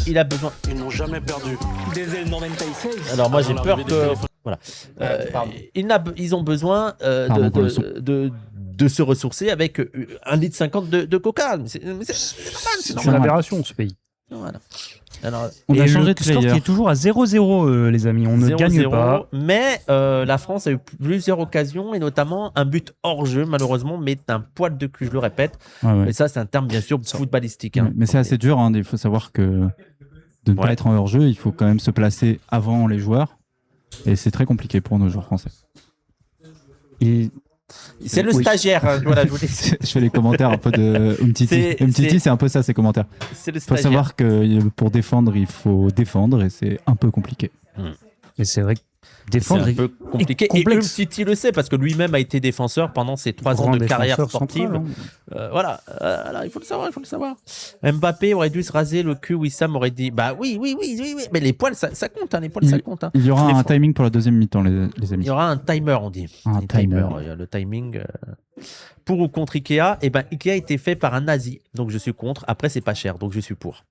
Il a besoin. Ils n'ont jamais perdu. Alors moi j'ai peur que voilà. Ils ont besoin Pardon pour le son. de se ressourcer avec 1,50 litre de coca. Mais c'est normal, C'est une aberration, ce pays. Voilà. Alors, On a et changé le de score qui player. est toujours à 0-0, les amis. On ne 0-0, gagne pas. mais la France a eu plusieurs occasions et notamment un but hors jeu malheureusement, mais un poil de cul, je le répète. Ouais, ouais. Et ça c'est un terme bien sûr footballistique. Hein. Mais c'est assez dur. Hein. Il faut savoir que de ne pas Ouais. être en hors-jeu, il faut quand même se placer avant les joueurs. Et c'est très compliqué pour nos joueurs français. Et C'est le Oui. stagiaire. Hein, voilà, je vous dis. Je fais les commentaires un peu de Umtiti. Umtiti, c'est un peu ça, ses commentaires. C'est le Il faut stagiaire. savoir que pour défendre, il faut défendre et c'est un peu compliqué. mais c'est vrai que C'est défendre un peu compliqué. Et complexe. Umtiti le sait parce que lui-même a été défenseur pendant ses 3 ans grand de carrière défenseur sportive. central, hein. Voilà, il faut le savoir. Mbappé aurait dû se raser le cul. Wissam aurait dit bah oui. Mais les poils, ça compte, hein, les poils, ça compte. Hein. Il y aura Les un Fran- timing pour la deuxième mi-temps, les Il amis. y aura un timer, on dit. Un timer. Il y a le timing. Pour ou contre Ikea, Ikea a été fait par un nazi, donc je suis contre. Après, c'est pas cher, donc je suis pour.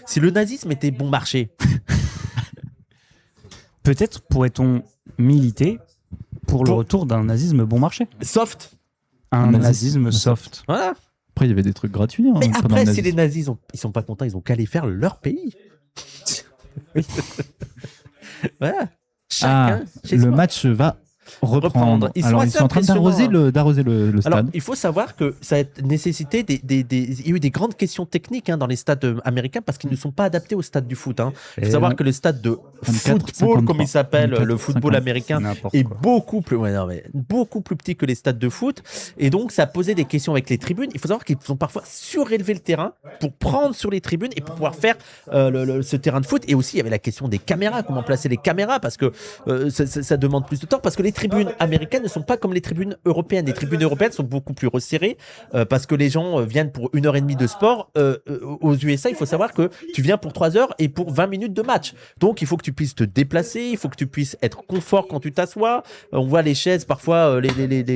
Si le nazisme était bon marché, Peut-être pourrait-on militer pour le Pour- retour d'un nazisme bon marché. soft. Un nazisme nazisme soft. Voilà. Après, il y avait des trucs gratuits. Hein, Mais pendant après, le si les nazisme. nazis ils sont pas contents, ils ont qu'à aller faire leur pays. Voilà. Chacun chez le soi. match va reprendre. Ils sont Alors, ils assez sont en train d'arroser impressionnants, le Alors, stade. il faut savoir que ça a nécessité il y a eu des grandes questions techniques hein, dans les stades américains parce qu'ils ne sont pas adaptés au stade du foot. Hein. Il faut Et savoir non. que le stade de 24, football, comme il 53, s'appelle, 24, le football 50. américain, N'importe est quoi. beaucoup plus petit que les stades de foot. Et donc, ça posait des questions avec les tribunes. Il faut savoir qu'ils ont parfois surélevé le terrain pour prendre sur les tribunes et pour pouvoir faire ce terrain de foot. Et aussi, il y avait la question des caméras, comment placer les caméras parce que ça demande plus de temps parce que les tribunes américaines ne sont pas comme les tribunes européennes. Les tribunes européennes sont beaucoup plus resserrées parce que les gens viennent pour 1h30 de sport. Aux USA, il faut savoir que tu viens pour 3 heures et pour 20 minutes de match. Donc, il faut que tu puisses te déplacer, il faut que tu puisses être confort quand tu t'assois. On voit les chaises parfois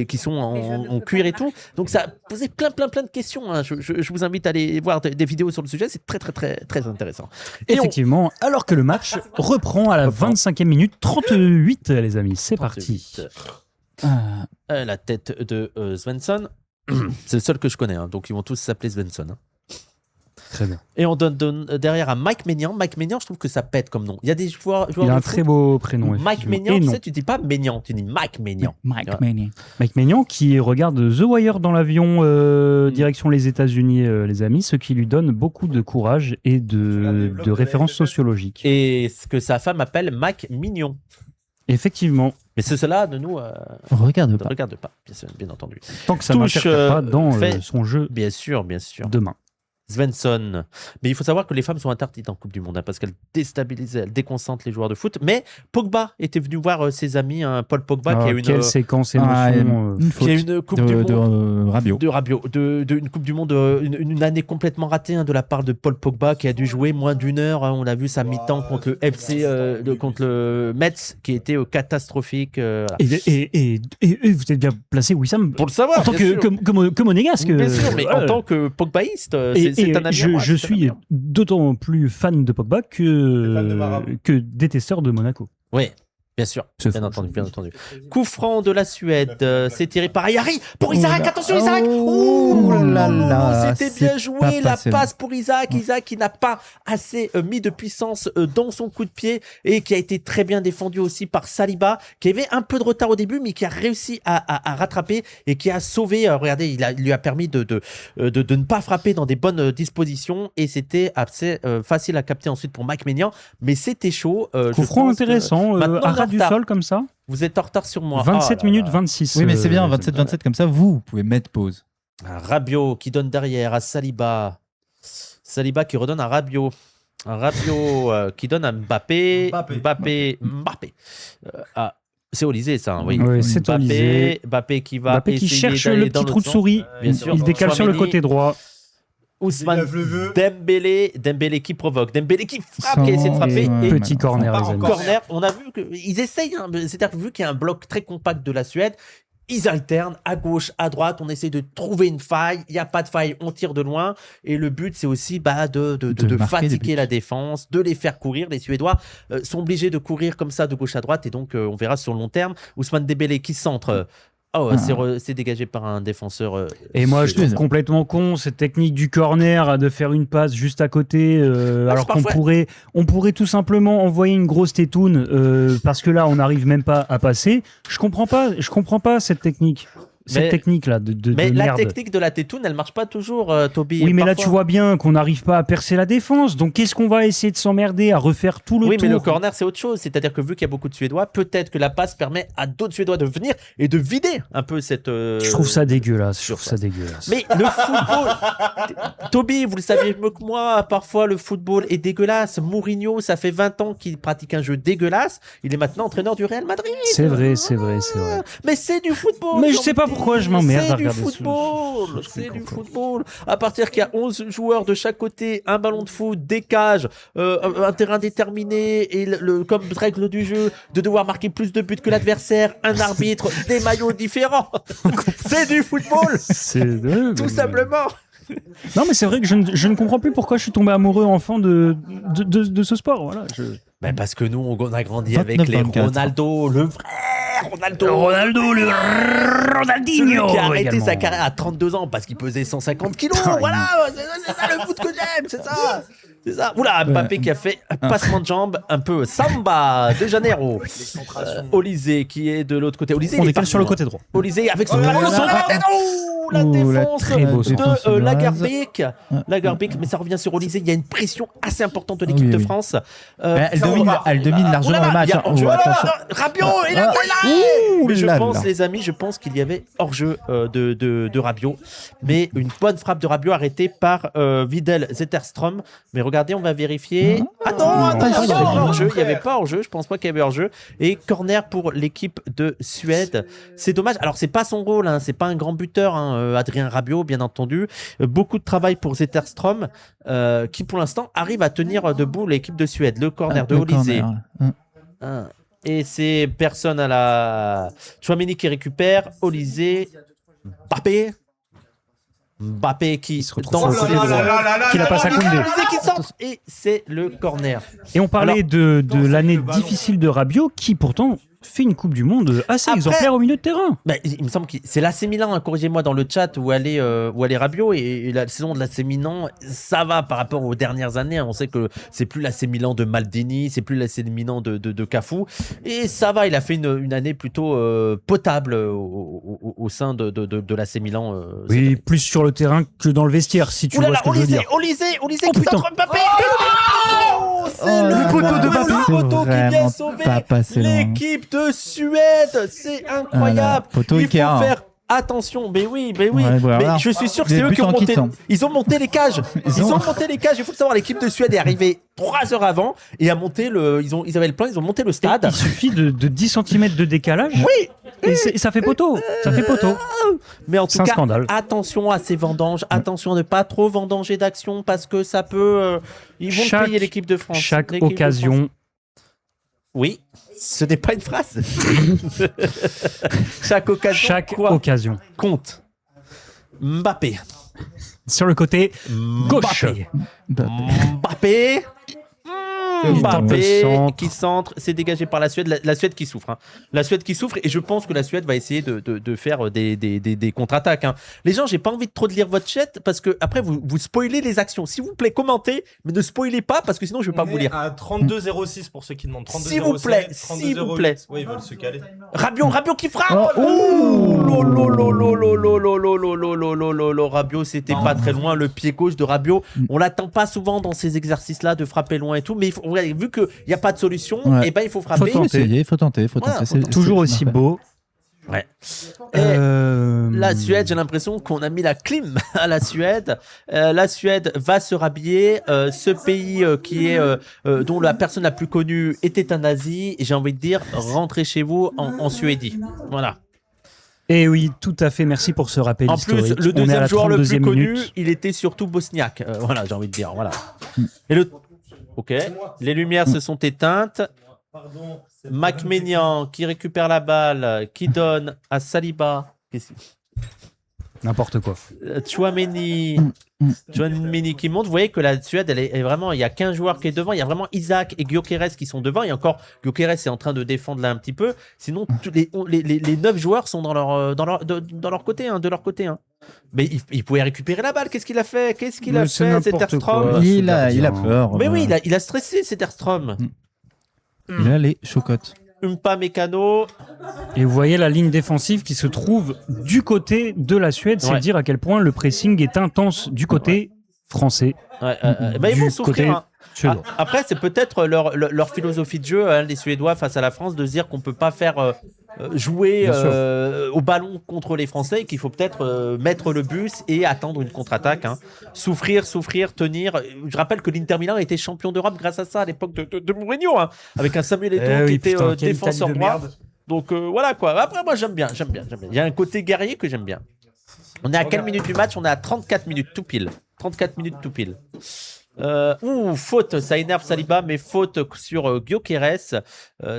qui sont en cuir et tout. Donc, ça a posé plein de questions. Hein. Je vous invite à aller voir des vidéos sur le sujet. C'est très intéressant. Et Effectivement, alors que le match reprend à la 25e minute 38, les amis. C'est parti. Ah, la tête de Svensson. C'est le seul que je connais, hein, donc ils vont tous s'appeler Svensson. Hein. Très bien. Et on donne derrière à Mike Maignan. Mike Maignan, je trouve que ça pète comme nom. Il y a des joueurs Il a de un foot, très beau prénom. Mike effectivement. Maignan, Et tu non. sais, tu dis pas Maignan, tu dis Mike Maignan. Mike Voilà. Maignan. Mike Maignan qui regarde The Wire dans l'avion direction les États-Unis, les amis, ce qui lui donne beaucoup de courage et de références sociologiques. Et ce que sa femme appelle Mike Mignon. Effectivement, Mais cela ne nous Regarde ne pas. regarde pas, bien entendu. tant que ça Touche, n'interfère pas dans fait- son jeu Bien sûr. demain. Svensson. Mais il faut savoir que les femmes sont interdites en Coupe du Monde hein, parce qu'elles déstabilisent, elles déconcentrent les joueurs de foot. Mais Pogba était venu voir ses amis, hein, Paul Pogba, qui a une, Quelle séquence Ah, émotion. une qui faute a une Coupe du de Monde. Rabiot. De Rabiot, une Coupe du Monde, une année complètement ratée hein, de la part de Paul Pogba qui a dû jouer moins d'une heure. Hein, on a vu sa mi-temps contre le FC, contre le Metz qui était catastrophique. Voilà. Et vous êtes bien placé, Wissam, Pour le savoir, en tant bien que, sûr. comme monégasque. Bien sûr, mais voilà. en tant que Pogbaïste, Et c'est un ami à moi, je c'est un ami suis à moi. d'autant plus fan de Pogba Fan de Marabout. que détesteur de Monaco. Oui, Bien sûr, C'est bien faux, entendu, je bien dis. entendu. Coup franc de la Suède, c'est tiré par Ayari pour Isaac. Attention Isaac. Oh là non, là, c'était c'est bien pas joué. La passé. passe pour Isaac. Isaac qui n'a pas assez mis de puissance dans son coup de pied et qui a été très bien défendu aussi par Saliba, qui avait un peu de retard au début, mais qui a réussi à rattraper et qui a sauvé. Regardez, il lui a permis de ne pas frapper dans des bonnes dispositions et c'était assez facile à capter ensuite pour Mike Maignan, mais c'était chaud. Coup Je franc pense que intéressant, maintenant, on à est en ras du retard. sol comme ça. Vous êtes en retard sur moi. 27 Oh là minutes là. 26. Oui, mais c'est bien, 27-27, comme ça, vous pouvez mettre pause. Rabiot qui donne derrière à Saliba. Saliba qui redonne à Rabiot. Rabiot qui donne à Mbappé. Mbappé. C'est Olysée, ça, hein, oui. Oui, c'est Olysée. Mbappé qui va Mbappé qui essayer cherche d'aller le dans petit trou l'autre de sens. souris. Bien sûr. Il décale sur le Chouameni. côté droit. Ousmane Dégage Dembélé qui provoque. Dembélé qui frappe, qui essaie de frapper. Ouais, Et Petit corner, Pas les amis. encore. corner, on a vu qu'ils essayent, hein, c'est-à-dire vu qu'il y a un bloc très compact de la Suède, ils alternent à gauche, à droite, on essaie de trouver une faille, il n'y a pas de faille, on tire de loin, et le but c'est aussi de De marquer des fatiguer buts. la défense, de les faire courir, les Suédois sont obligés de courir comme ça de gauche à droite, et donc on verra sur le long terme, Ousmane Dembélé qui centre, c'est dégagé par un défenseur. Et moi, je trouve suédois. complètement con cette technique du corner de faire une passe juste à côté, alors qu'on parfois- pourrait tout simplement envoyer une grosse tétoune parce que là, on n'arrive même pas à passer. Je comprends pas cette technique. Mais- technique-là de Mais la merde. technique de la tétoune, elle marche pas toujours, Toby. Oui, mais là, Parfois- tu vois bien qu'on n'arrive pas à percer la défense. Donc, qu'est-ce qu'on va essayer de s'emmerder à refaire tout le Oui, tour mais le corner, c'est autre chose. C'est-à-dire que vu qu'il y a beaucoup de Suédois, peut-être que la passe permet à d'autres Suédois de venir et de vider un peu cette. Je trouve ça dégueulasse. Mais le football. Toby, vous le savez mieux que moi, parfois le football est dégueulasse. Mourinho, ça fait 20 ans qu'il pratique un jeu dégueulasse. Il est maintenant entraîneur du Real Madrid. C'est vrai. Mais c'est du football. Mais je sais pas pourquoi je m'emmerde à C'est du regarder ce- football. ce C'est truc du encore. football. À partir qu'il y a 11 joueurs de chaque côté, un ballon de foot, des cages, un terrain déterminé et comme règle du jeu de devoir marquer plus de buts que l'adversaire, un arbitre, des maillots différents. C'est du football. Tout simplement. Non, mais c'est vrai que je ne comprends plus pourquoi je suis tombé amoureux enfant de ce sport. Voilà, Ben parce que nous, on a grandi 29, avec les 24. Ronaldo, le vrai Ronaldo. Ronaldo, le Ronaldinho. Celui qui a arrêté également. sa carrière à 32 ans parce qu'il pesait 150 kilos. Voilà, c'est ça le foot que j'aime, c'est ça. C'est ça. Oula, Mbappé qui a fait un passement de jambes, un peu samba de Janeiro. Olysée qui est de l'autre côté. Olysée, On il est décale sur le partout, côté droit. hein. Olysée avec son Oh là ballon là. sur la tête. Oh, la Ouh, la défense très beau défense de chinoise. Lagerbeek. Lagerbeek, mais ça revient sur Olysée. Il y a une pression assez importante de l'équipe Oui, de oui. France. Elle domine largement Oh là le là, match. il y a hein. hors-jeu. Oh, Oh là là, attention. Rabiot, il a été là. Mais je pense, les amis, qu'il y avait hors-jeu de Rabiot. Mais une bonne frappe de Rabiot arrêtée par Vidal Zetterström. Mais regardez, on va vérifier. Ah non, attention, il n'y avait pas hors-jeu. Il n'y avait pas hors-jeu. Je pense pas qu'il y avait hors-jeu. Et corner pour l'équipe de Suède. C'est dommage. Alors, c'est pas son rôle. Hein. C'est pas un grand buteur, hein, Adrien Rabiot, bien entendu. Beaucoup de travail pour Zetterström, qui pour l'instant arrive à tenir debout l'équipe de Suède. Le corner de Le Olysée. corner. Et c'est personne à la. Chouameni qui récupère. Olysée. Mbappé qui se retrouve dans sur le le côté côté droit. droit. Qu'il a pas sa Koundé. Olysée qui centre. Et c'est le corner. Et on parlait Alors, de l'année le ballon. difficile de Rabiot, qui pourtant fait une Coupe du Monde assez Après- exemplaire au milieu de terrain. Bah, il me semble que c'est l'AC Milan, hein, corrigez-moi dans le chat, où elle est Rabiot. Et la saison de l'AC Milan, ça va par rapport aux dernières années. On sait que c'est plus l'AC Milan de Maldini, c'est plus l'AC Milan de Cafu. Et ça va, il a fait une année plutôt potable au sein de l'AC Milan. Oui, plus sur le terrain que dans le vestiaire, si tu Ouh là vois là, ce que je veux dire. Olysée Oh, qui putain. centre Mbappé. C'est Oh le là poteau là, de Mbappé. c'est Le poteau qui vient vraiment sauver pas passé loin. l'équipe de Suède. C'est incroyable. Voilà, poteau Il Ikea, faut hein. faire attention. Mais oui. Ouais, voilà. Mais je suis sûr que Des c'est eux buts qui ont en monté. quittant. Ils ont monté les cages. Ils ont monté les cages. Il faut le savoir. L'équipe de Suède est arrivée 3 heures avant et a monté le. Ils avaient le plan. Ils ont monté le stade. Il suffit de 10 cm de décalage. Oui. Et ça fait poteau. Ça fait poteau. Mais en C'est tout un cas, scandale. attention à ces vendanges. Attention à ne pas trop vendanger d'action parce que ça peut. Ils vont Chaque- payer l'équipe de France. Chaque L'équipe de occasion. France. Oui, ce n'est pas une phrase. Chaque occasion. Chaque quoi occasion. compte. Mbappé. Sur le côté gauche. Mbappé. Mbappé. Mbappé centre. qui centre, c'est dégagé par la Suède. La Suède qui souffre. Hein. La Suède qui souffre, et je pense que la Suède va essayer de faire des contre-attaques. Hein. Les gens, j'ai pas envie de trop de lire votre chat parce que après vous spoilez les actions. S'il vous plaît, commentez, mais ne spoilez pas parce que sinon je vais pas vous lire. À 32,06 pour ceux qui demandent. S'il vous plaît, 32,07, s'il vous plaît. 32,08. Oui, ils veulent se caler. Rabiot qui frappe. Rabiot, c'était pas très loin. Le pied gauche de Rabiot, on l'attend pas souvent dans ces exercices-là de frapper loin et tout, mais vu qu'il n'y a pas de solution, et ben il faut frapper. Faut tenter. Voilà, C'est Toujours c'est aussi parfait. beau. Ouais. Et la Suède, j'ai l'impression qu'on a mis la clim à la Suède. La Suède va se rhabiller. Ce pays qui est dont la personne la plus connue était un nazi. Et j'ai envie de dire, rentrez chez vous en Suédie. Voilà. Et oui, tout à fait. Merci pour ce rappel En historique. plus, le On est à deuxième la joueur le plus 32e connu, minute. il était surtout bosniaque. Voilà, j'ai envie de dire. Voilà. Et le. Ok. Les lumières se sont éteintes. Pardon. McMahon qui récupère la balle, qui donne à Saliba. N'importe quoi. Chouameni qui monte. Vous voyez que la Suède, elle est vraiment. Il y a qu'un joueur qui est devant. Il y a vraiment Isaac et Gyökeres qui sont devant. Et encore, Gyökeres est en train de défendre là un petit peu. Sinon, tous les 9 joueurs sont dans leur côté. Hein, de leur côté. Hein. Mais il pouvait récupérer la balle. Qu'est-ce qu'il a fait Zetterstrom? Il a peur. Mais oui, il a stressé, Zetterstrom. Il a les chocottes. Upamecano. Et vous voyez la ligne défensive qui se trouve du côté de la Suède. C'est dire à quel point le pressing est intense du côté français. Ils vont souffrir. Hein. Suédois. Après, c'est peut-être leur philosophie de jeu, hein, les Suédois face à la France, de se dire qu'on peut pas faire jouer au ballon contre les Français, et qu'il faut peut-être mettre le bus et attendre une contre-attaque. Hein. Souffrir, tenir. Je rappelle que l'Inter Milan a été champion d'Europe grâce à ça à l'époque de Mourinho, hein, avec un Samuel Eto'o qui était défenseur droit. Donc voilà quoi. Après, moi j'aime bien. Il y a un côté guerrier que j'aime bien. On est à quelle minute du match? On est à 34 minutes tout pile. 34 minutes tout pile. Faute, ça énerve Saliba, mais faute sur Gyökeres,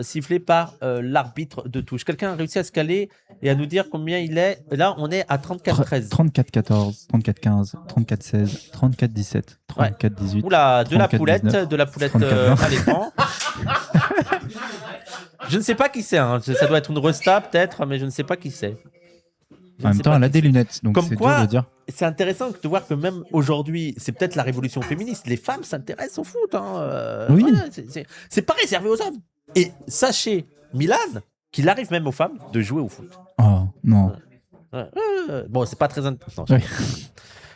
sifflé par l'arbitre de touche. Quelqu'un a réussi à se caler et à nous dire combien il est. Là, on est à 34-13. 34-14, 34-15, 34-16, 34-17, 34-18. Oula, de la poulette à 34-19, l'écran. Je ne sais pas qui c'est. Hein. Ça doit être une resta peut-être, mais je ne sais pas qui c'est. En même temps, elle a des lunettes, donc comme c'est quoi, dur de dire. C'est intéressant de voir que même aujourd'hui, c'est peut-être la révolution féministe. Les femmes s'intéressent au foot. Hein. Oui. Voilà, c'est pas réservé aux hommes. Et sachez, Milan, qu'il arrive même aux femmes de jouer au foot. Oh, non. Bon, c'est pas très intéressant. Oui.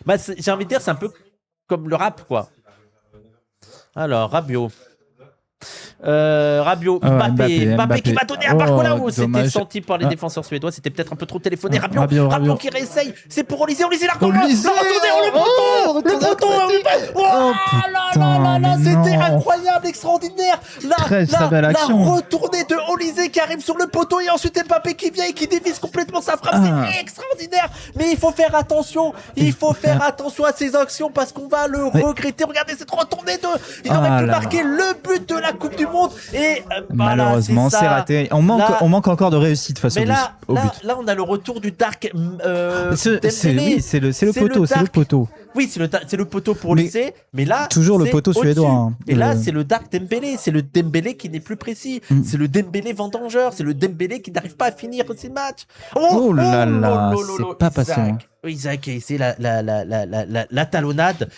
Bah, j'ai envie de dire, c'est un peu comme le rap, quoi. Alors, Rabiot. Mbappé qui va donner à Barcola. C'était senti par les défenseurs suédois. C'était peut-être un peu trop téléphoné. Rabiot qui réessaye. C'est pour Olysée l'arc. Le poteau. Oh là, c'était incroyable, extraordinaire. La retournée de Olysée qui arrive sur le poteau et ensuite Mbappé qui vient et qui dévisse complètement sa frappe. C'est extraordinaire. Mais il faut faire attention. À ces actions parce qu'on va le regretter. Regardez cette retournée il aurait pu marquer le but de la Coupe du Monde et malheureusement c'est raté. On manque encore de réussite face au but. Là on a le retour du Dark. C'est le poteau. Oui, c'est le poteau pour Olysée, mais là toujours le poteau suédois. Hein. Et là c'est le Dark Dembélé, c'est le Dembélé qui n'est plus précis, c'est le Dembélé vendangeur, c'est le Dembélé qui n'arrive pas à finir ses matchs. Oh là là, c'est pas patient. Isaac a essayé la talonnade.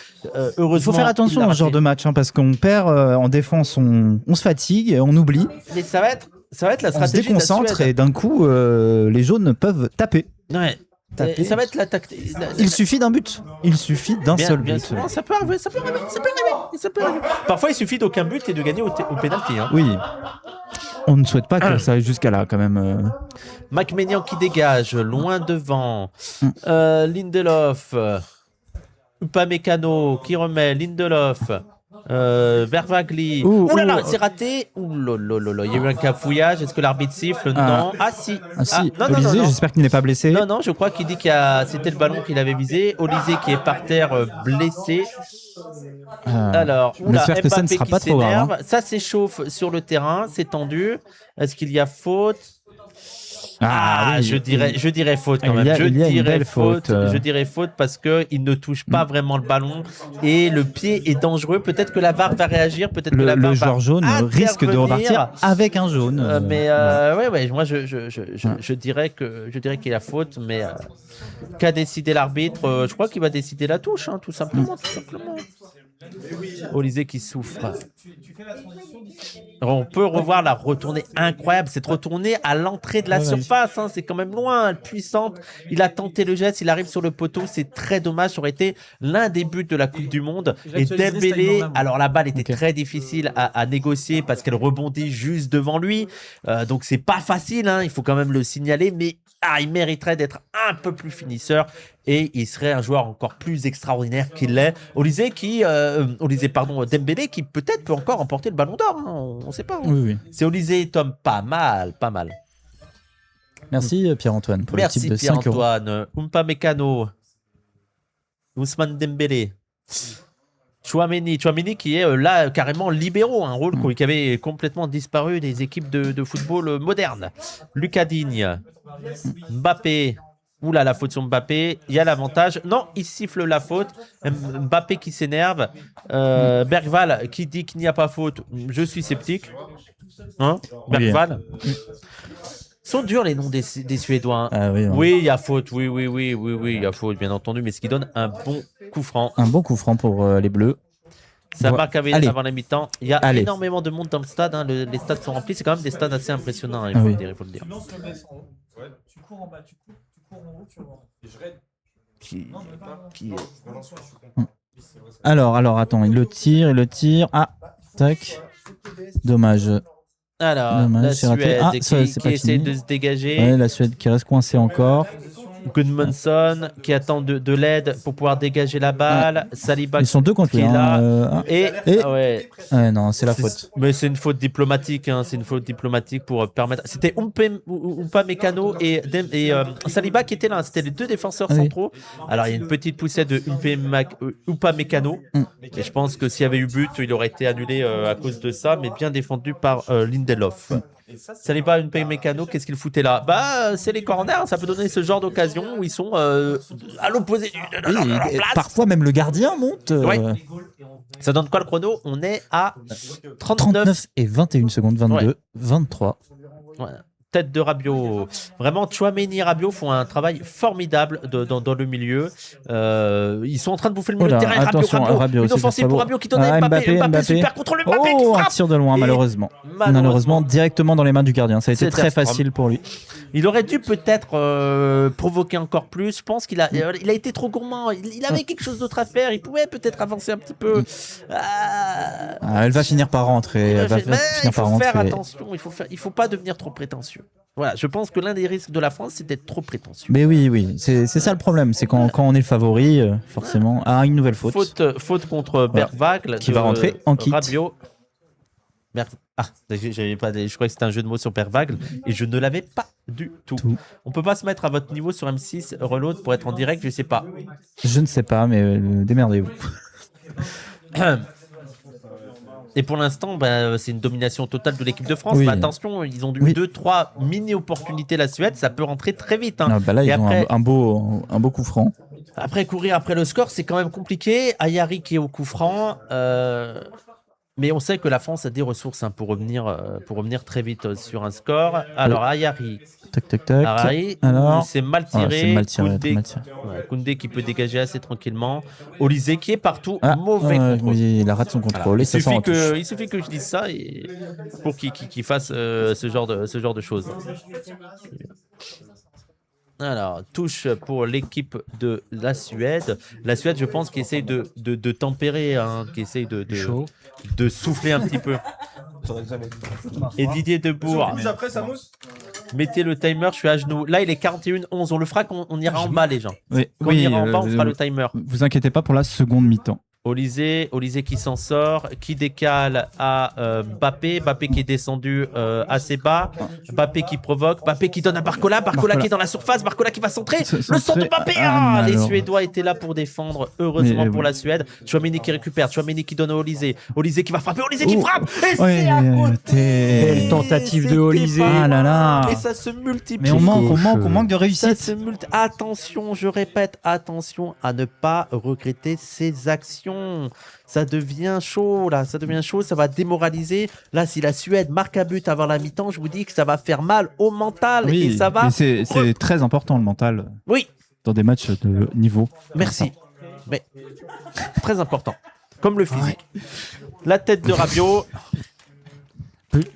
Heureusement, il faut faire attention à ce genre de match parce qu'on perd en défense, on se fatigue, on oublie. Mais ça va être la stratégie. On se déconcentre et d'un coup, les jaunes peuvent taper. Ouais. Et ça va être la tactique. Il suffit d'un but. Il suffit d'un seul but. Non, ça peut arriver. Parfois, il suffit d'aucun but et de gagner au pénalty. Hein. Oui. On ne souhaite pas que ça aille jusqu'à là, quand même. McMahon qui dégage, loin devant. Lindelof. Upamecano qui remet. Lindelof. Vervagli. Ouh là là, c'est raté. Ouh là là, il y a eu un cafouillage. Est-ce que l'arbitre siffle? Non. Ah si. Olysée, j'espère qu'il n'est pas blessé. Non, je crois qu'il dit c'était le ballon qu'il avait visé. Olysée qui est par terre blessé. Alors, on espère que ça ne sera pas trop grave. Ça s'échauffe sur le terrain, c'est tendu. Est-ce qu'il y a faute? Ah, oui, je dirais faute quand il même. y a une Je dirais belle faute. faute. Je dirais faute parce que il ne touche pas vraiment le ballon et le pied est dangereux. Peut-être que la VAR va réagir, peut-être que la VAR Le va joueur jaune risque de intervenir. repartir avec un jaune. Ouais, moi je dirais qu'il y a faute, mais qu'a décidé l'arbitre je crois qu'il va décider la touche, hein, tout simplement. Olysée qui souffre. On peut revoir la retournée incroyable, cette retournée à l'entrée de la surface, hein, c'est quand même loin, puissante. Il a tenté le geste, il arrive sur le poteau, c'est très dommage, ça aurait été l'un des buts de la Coupe du Monde. Et Dembélé, alors la balle était très difficile à négocier parce qu'elle rebondit juste devant lui, donc c'est pas facile, hein, il faut quand même le signaler, mais il mériterait d'être un peu plus finisseur et il serait un joueur encore plus extraordinaire qu'il l'est. Dembélé qui peut-être peut encore remporter le Ballon d'Or, hein, on ne sait pas. Hein. Oui. C'est Olysée, Tom, pas mal. Merci Pierre-Antoine pour le type de 5 euros. Pierre-Antoine. Upamecano, Ousmane Dembélé. Chouameni qui est là carrément libéraux, un rôle qui avait complètement disparu des équipes de football modernes. Lucas Digne, Mbappé. Oula, la faute sur Mbappé, il y a l'avantage. Non, il siffle la faute. Mbappé qui s'énerve. Bergval qui dit qu'il n'y a pas faute. Je suis sceptique. Hein, Bergval. Sont durs les noms des Suédois. Hein. Oui, il y a faute. Oui, il y a faute, bien entendu, mais ce qui donne un bon coup franc. Un bon coup franc pour les Bleus. Ça marque avant la mi-temps. Il y a énormément de monde dans le stade. Hein. Les stades sont remplis. C'est quand même des stades assez impressionnants, hein, il faut le dire. Tu cours en bas, tu cours en haut, tu vois. Alors, attends, il le tire. Ah, tac. Dommage. Alors, la Suède qui essaie de se dégager. Ouais, la Suède qui reste coincée encore. Gudmundsson qui attend de l'aide pour pouvoir dégager la balle. Saliba Ils sont deux contre qui est là. Non, c'est la faute. Mais c'est une faute diplomatique. Hein, c'est une faute diplomatique pour permettre. C'était Upamecano et Saliba qui étaient là. C'était les deux défenseurs centraux. Alors il y a une petite poussette de Upamecano. Et je pense que s'il y avait eu but, il aurait été annulé à cause de ça. Mais bien défendu par Lindelof. Saliba, Upamecano, qu'est-ce qu'il foutait là? C'est les corners, ça peut donner ce genre d'occasion où ils sont à l'opposé de leur place. Parfois même le gardien monte. Ça donne quoi le chrono? On est à 39 et 21 secondes, 22, 23. Ouais. Tête de Rabiot. Vraiment, Chouameni et Rabiot font un travail formidable dans le milieu. Ils sont en train de bouffer le milieu de terrain. Rabiot, une offensive pour Rabiot qui donne à Mbappé. Mbappé, super contrôle. Mbappé qui frappe. Un tir de loin, malheureusement, directement dans les mains du gardien. Ça a été très facile pour lui. Il aurait dû peut-être provoquer encore plus. Je pense qu'il a été trop gourmand. Il avait quelque chose d'autre à faire. Il pouvait peut-être avancer un petit peu. Elle va finir par rentrer. Il faut faire attention. Il faut pas devenir trop prétentieux. Voilà, je pense que l'un des risques de la France, c'est d'être trop prétentieux. Mais oui, c'est ça le problème. C'est quand on est le favori, forcément. Une nouvelle faute. Faute contre Bergval. Qui va rentrer en kit. Rabiot. Je crois que c'était un jeu de mots sur Bergval et je ne l'avais pas du tout. On peut pas se mettre à votre niveau sur M6 Reload pour être en direct, je sais pas. Je ne sais pas, mais démerdez-vous. Et pour l'instant, c'est une domination totale de l'équipe de France. Mais attention, ils ont eu 2-3 mini-opportunités la Suède, ça peut rentrer très vite. Hein. Là, ils ont un beau coup franc. Après, courir après le score, c'est quand même compliqué. Ayari qui est au coup franc. Mais on sait que la France a des ressources pour revenir très vite sur un score. Alors, Ayari. Tac. Ayari, c'est mal tiré. Koundé qui peut dégager assez tranquillement. Olysée qui est partout. Mauvais contrôle. Oui, il rate son contrôle. Il suffit que je dise ça pour qu'il fasse ce genre de choses. Alors, touche pour l'équipe de la Suède. La Suède, je pense, qui essaye de tempérer, qui essaye de souffler un petit peu. Et Didier Debourg, mettez le timer, je suis à genoux. Là, il est 41-11. On le fera quand on ira en bas, les gens. Quand on ira en bas, on fera le timer. Vous inquiétez pas pour la seconde mi-temps. Olysée qui s'en sort, qui décale à Mbappé qui est descendu assez bas, Mbappé qui provoque, Mbappé qui donne à Barcola qui est dans la surface, Barcola qui va centrer, le centre de Mbappé, les Suédois étaient là pour défendre, heureusement pour la Suède, Tchouaméni qui récupère, Tchouaméni qui donne à Olysée qui va frapper, Olysée qui frappe, et c'est à côté. Belle tentative de Olysée. Ah là là. Et ça se multiplie. Mais on manque de Ça réussite. se Attention, je répète, attention à ne pas regretter ses actions. Ça devient chaud, là. Ça devient chaud, ça va démoraliser. Là, si la Suède marque un but avant la mi-temps, je vous dis que ça va faire mal au mental. Oui, et ça va. mais c'est très important le mental. Oui. Dans des matchs de niveau. Merci. Mais très important. Comme le physique. La tête de Rabiot.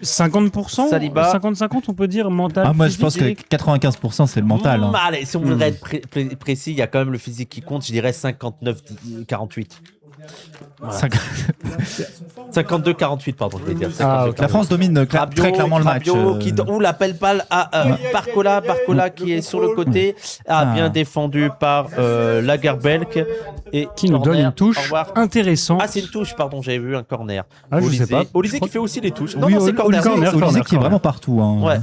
50%, Saliba. 50-50, on peut dire mental. Ah, moi, je pense que physique. 95%, c'est le mental. Hein. Allez, si on voudrait être précis, il y a quand même le physique qui compte. Je dirais 59-48. Voilà. 52-48, pardon, je vais dire. La France domine très clairement le match. Ou l'appel balle à Barcola qui est sur le côté, bien défendu par Lagerbielke. Et qui nous donne une touche intéressante. Ah, c'est une touche, pardon, j'avais vu un corner. Ah, je sais pas. Olysée qui fait aussi les touches. Oui, Non, c'est corner. Olysée qui est vraiment partout. Hein. Ouais.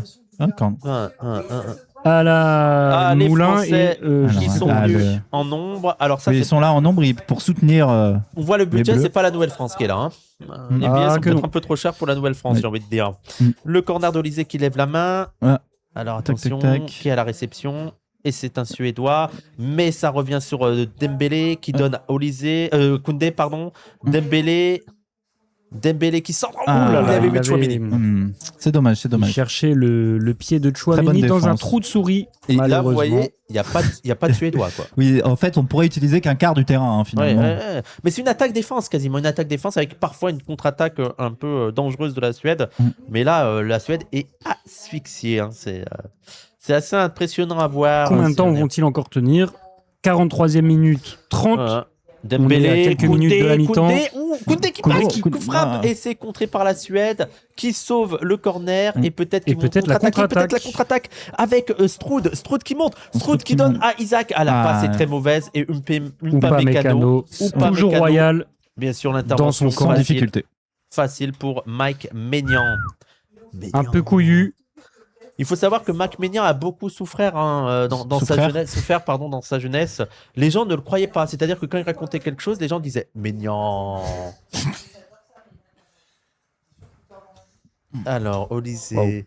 À la les Moulin Français et qui sont venus en nombre. Alors ça, ils sont là en nombre pour soutenir. On voit le budget, c'est pas la Nouvelle-France qui est là. Hein. Les billets sont peut-être un peu trop chers pour la Nouvelle-France, j'ai envie de dire. Le corner d'Olysée qui lève la main. Alors attention, qui est à la réception. Et c'est un Suédois, mais ça revient sur Dembélé qui donne à Olysée, Koundé, pardon. Dembélé qui sort. Il avait vu Tchouaméni. C'est dommage. Il cherchait le pied de Tchouaméni dans un trou de souris. Et là, vous voyez, il n'y a pas de Suédois. Quoi. Oui, en fait, on pourrait utiliser qu'un quart du terrain, finalement. Ouais. Mais c'est une attaque-défense, quasiment. Une attaque-défense avec parfois une contre-attaque un peu dangereuse de la Suède. Mais là, la Suède est asphyxiée. Hein. C'est assez impressionnant à voir. Combien de temps vont-ils encore tenir 43e minute, 30. Dembélé, on est à quelques minutes de la mi-temps. Koundé qui passe, qui frappe, et c'est contré par la Suède, qui sauve le corner, et peut-être qu'ils vont contre-attaquer, peut-être la contre-attaque avec Stroud qui monte, Stroud qui donne à Isaac, la passe est très mauvaise, et Upamecano, toujours royal, bien sûr l'intervention dans son camp, difficulté. Facile pour Mike Maignan. Un peu couillu. Il faut savoir que Mike Maignan a beaucoup souffert dans sa jeunesse. Les gens ne le croyaient pas. C'est-à-dire que quand il racontait quelque chose, les gens disaient Maignan. Alors, Olysée.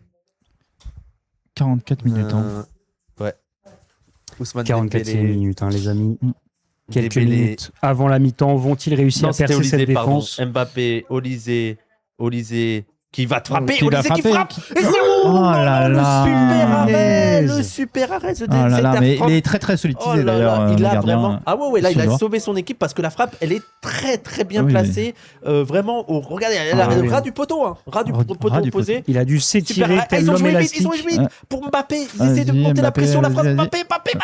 44 minutes. Ouais. Ousmane 44 Dembélé. minutes, les amis. Quelques Dembélé. minutes avant la mi-temps. Vont-ils réussir à percer cette défense? Mbappé, Olysée qui va frapper, qui Olysée qui frappe. Et c'est le super arrêt. Mais il est très sollicité d'ailleurs. Il a vraiment. Là il a sauvé son équipe parce que la frappe, elle est très bien placée. Vraiment, regardez, ras du poteau, ras du poteau opposé. Il a dû s'étirer tel ils ont l'homme joué élastique. vite pour Mbappé. Ils essaient de monter la pression, la frappe Mbappé. Mbappé,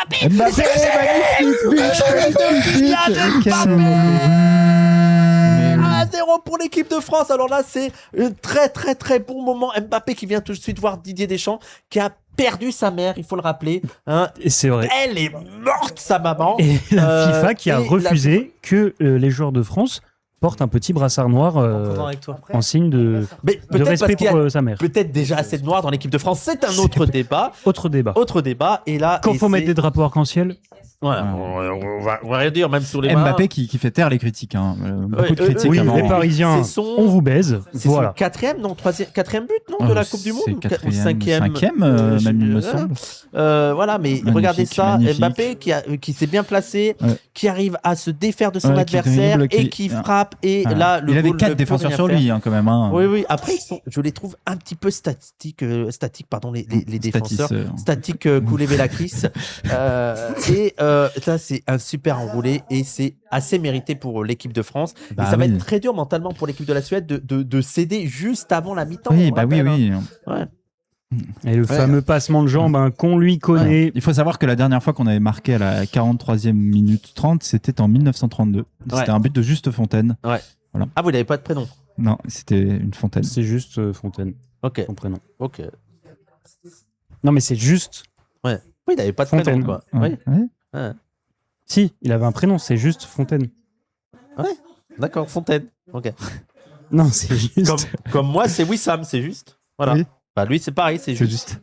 1-0 pour l'équipe de France. Alors là, c'est un très bon moment. Mbappé qui vient tout de suite voir Didier Deschamps, qui a perdu sa mère, il faut le rappeler. Hein. Et c'est vrai. Elle est morte, sa maman. Et la FIFA qui a refusé que les joueurs de France portent un petit brassard noir en signe de respect pour sa mère. Peut-être déjà assez de noir dans l'équipe de France. C'est un autre débat. Autre débat. Et là, quand il faut mettre des drapeaux arc-en-ciel. Ouais, on va rien dire, même sur les Mbappé qui fait taire les critiques. Beaucoup de critiques. Oui, les Parisiens, on vous baise. C'est voilà. son quatrième but de la Coupe du Monde. C'est cinquième, même il me semble. Voilà, mais Magnifique, regardez ça, magnifique. Mbappé qui s'est bien placé, qui arrive à se défaire de son adversaire et qui frappe. Et là, il avait 4 défenseurs sur lui quand même. Oui. Après, je les trouve un petit peu statiques, pardon, les défenseurs. Statiques Koulibaly. Et ça, c'est un super enroulé et c'est assez mérité pour l'équipe de France. Et ça va être très dur mentalement pour l'équipe de la Suède de céder juste avant la mi-temps. Oui. Ouais. Et le fameux passement de jambes qu'on lui connaît. Ouais. Il faut savoir que la dernière fois qu'on avait marqué à la 43e minute 30, c'était en 1932. C'était un but de Juste Fontaine. Ouais. Voilà. Ah, vous n'avez pas de prénom? Non, c'était une Fontaine. C'est juste Fontaine. Ok. Son prénom. Ok. Non, mais c'est juste. Ouais. Oui, il n'avait pas de Fontaine. prénom, quoi. Ouais. Oui. Ouais. Si, il avait un prénom, c'est juste Fontaine. Ouais. D'accord, Fontaine. Ok. Non, c'est juste. Comme moi, c'est Wissam, c'est juste. Voilà. Oui. Bah, lui, c'est pareil, c'est juste.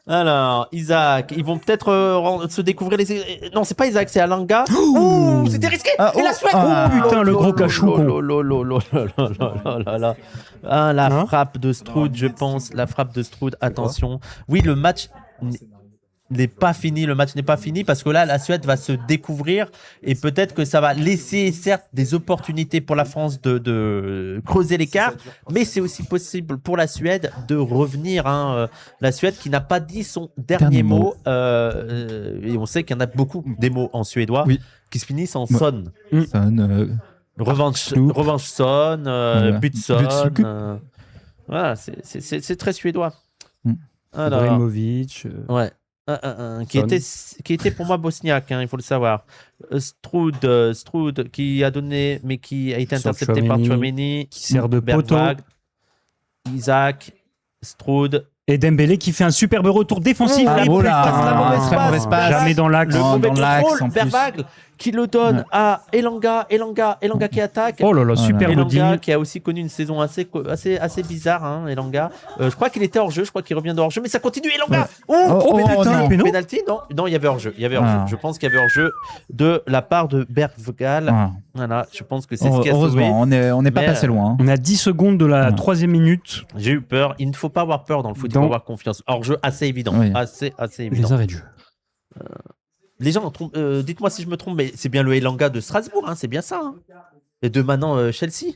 Alors, Isaac, ils vont peut-être se découvrir les. Non, c'est pas Isaac, c'est Alanga. Oh, c'était risqué. Et la Suède. Putain, le gros cachou, con. Ah, la frappe de Stroud, je pense. La frappe de Stroud, attention. Oui, le match n'est pas fini. Le match n'est pas fini parce que là, la Suède va se découvrir et peut-être que ça va laisser, certes, des opportunités pour la France de creuser l'écart, mais c'est aussi possible pour la Suède de revenir. La Suède qui n'a pas dit son dernier mot. Et on sait qu'il y en a beaucoup des mots en suédois qui se finissent en son. Revanche son, but son. Voilà, c'est très suédois. Alors, Ibrahimovic. Ouais. Qui était pour moi bosniaque, il faut le savoir. Stroud qui a donné, mais qui a été intercepté par Tchouaméni, qui sert de poteau. Isaac, Stroud. Et Dembélé qui fait un superbe retour défensif. La mauvaise passe. Jamais dans l'axe. Le mauvais contrôle, Berbagle qui le donne à Elanga qui attaque. Oh là là, super Elanga qui a aussi connu une saison assez bizarre, Elanga. Je crois qu'il était hors jeu, je crois qu'il revient de hors jeu, mais ça continue. Elanga. Penalty. Non, il y avait hors jeu. Je pense qu'il y avait hors jeu de la part de Berbagle. Voilà, je pense que c'est ce qui a sauvé. Heureusement, on n'est pas passé loin. On a 10 secondes de la 3e minute. J'ai eu peur. Il ne faut pas avoir peur dans le foot, il faut avoir confiance. Hors jeu assez évident. Assez évident. Les arrêts de jeu. Les gens, dites-moi si je me trompe, mais c'est bien le Elanga de Strasbourg, c'est bien ça. Et de maintenant Chelsea.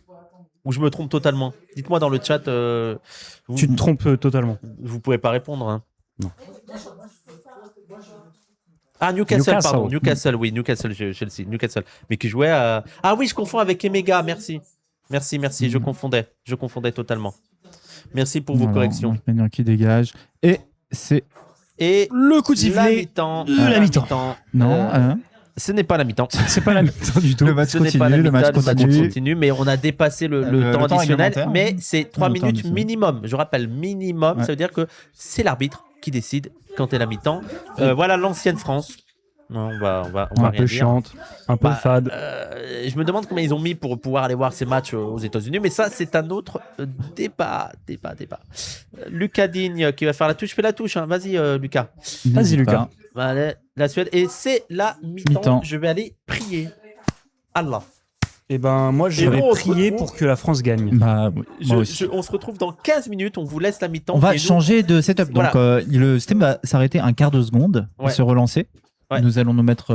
Ou je me trompe totalement. Dites-moi dans le chat. Tu te trompes totalement. Vous pouvez pas répondre. Non. Ah, Newcastle, pardon. Newcastle, Chelsea. Newcastle. Mais qui jouait à. Ah oui, je confonds avec Emega, merci. Merci, je confondais totalement. Merci pour vos corrections. Qui dégage. Et c'est. Et le coup de sifflet de la mi-temps. Non, ce n'est pas la mi-temps. C'est pas la mi-temps du tout. Le match continue, mais on a dépassé le temps additionnel. Mais c'est 3 minutes minimum. Je rappelle, minimum, ça veut dire que c'est l'arbitre qui décide quand est la mi-temps. Voilà l'ancienne France. Non, on va un peu chiante, un peu fade. Je me demande combien ils ont mis pour pouvoir aller voir ces matchs aux États-Unis, mais ça, c'est un autre débat. Lucas Digne qui va faire la touche. Fais la touche, vas-y, Lucas. Vas-y, Lucas. Voilà, la Suède. Et c'est la mi-temps. Je vais aller prier. Allah. Eh ben, moi, je vais prier pour que la France gagne. On se retrouve dans 15 minutes. On vous laisse la mi-temps. On va changer de setup. Donc, le système va s'arrêter un quart de seconde et se relancer. Nous allons nous mettre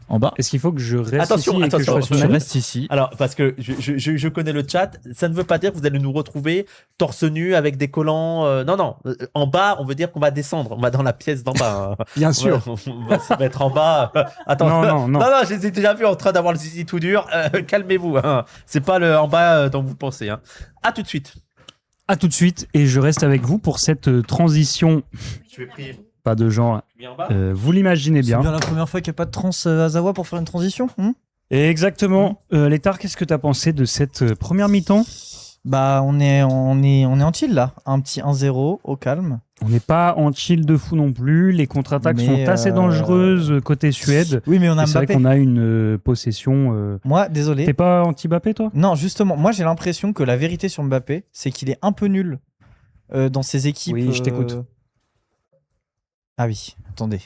en bas. Est-ce qu'il faut que je reste attention, ici je reste ici. Alors, parce que je connais le chat, ça ne veut pas dire que vous allez nous retrouver torse nu avec des collants. Non. En bas, on veut dire qu'on va descendre. On va dans la pièce d'en bas. Bien sûr. On va se mettre en bas. Attends. Non, je les ai déjà vus en train d'avoir le zizi tout dur. Calmez-vous. C'est pas le en bas dont vous pensez. À tout de suite. À tout de suite. Et je reste avec vous pour cette transition. Je vais prier. Pas de genre. Vous l'imaginez bien. C'est bien la première fois qu'il n'y a pas de trans à Zawa pour faire une transition. Exactement. Létard, qu'est-ce que tu as pensé de cette première mi-temps ? Bah, on est en chill là. Un petit 1-0 au calme. On n'est pas en chill de fou non plus. Les contre-attaques sont assez dangereuses côté Suède. Oui, mais on a Mbappé. C'est vrai qu'on a une possession. Moi, désolé. T'es pas anti-Mbappé, toi ? Non, justement. Moi, j'ai l'impression que la vérité sur Mbappé, c'est qu'il est un peu nul dans ses équipes. Oui, je t'écoute. Ah oui, attendez.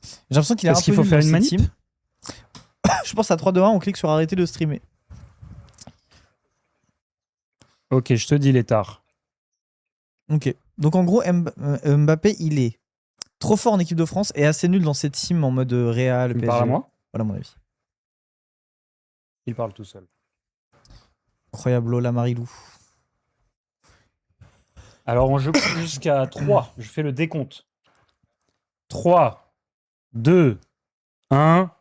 J'ai l'impression qu'il est un peu qu'il faut nul faire dans une ses manip teams. Je pense à 3-2-1, on clique sur arrêter de streamer. Ok, je te dis Létard. Ok. Donc en gros, Mbappé, il est trop fort en équipe de France et assez nul dans ses teams en mode Real, PSG. Il parle à moi ? Voilà mon avis. Il parle tout seul. Incroyable, Lola Marilou. Alors on joue jusqu'à 3. Je fais le décompte. 3, 2, 1...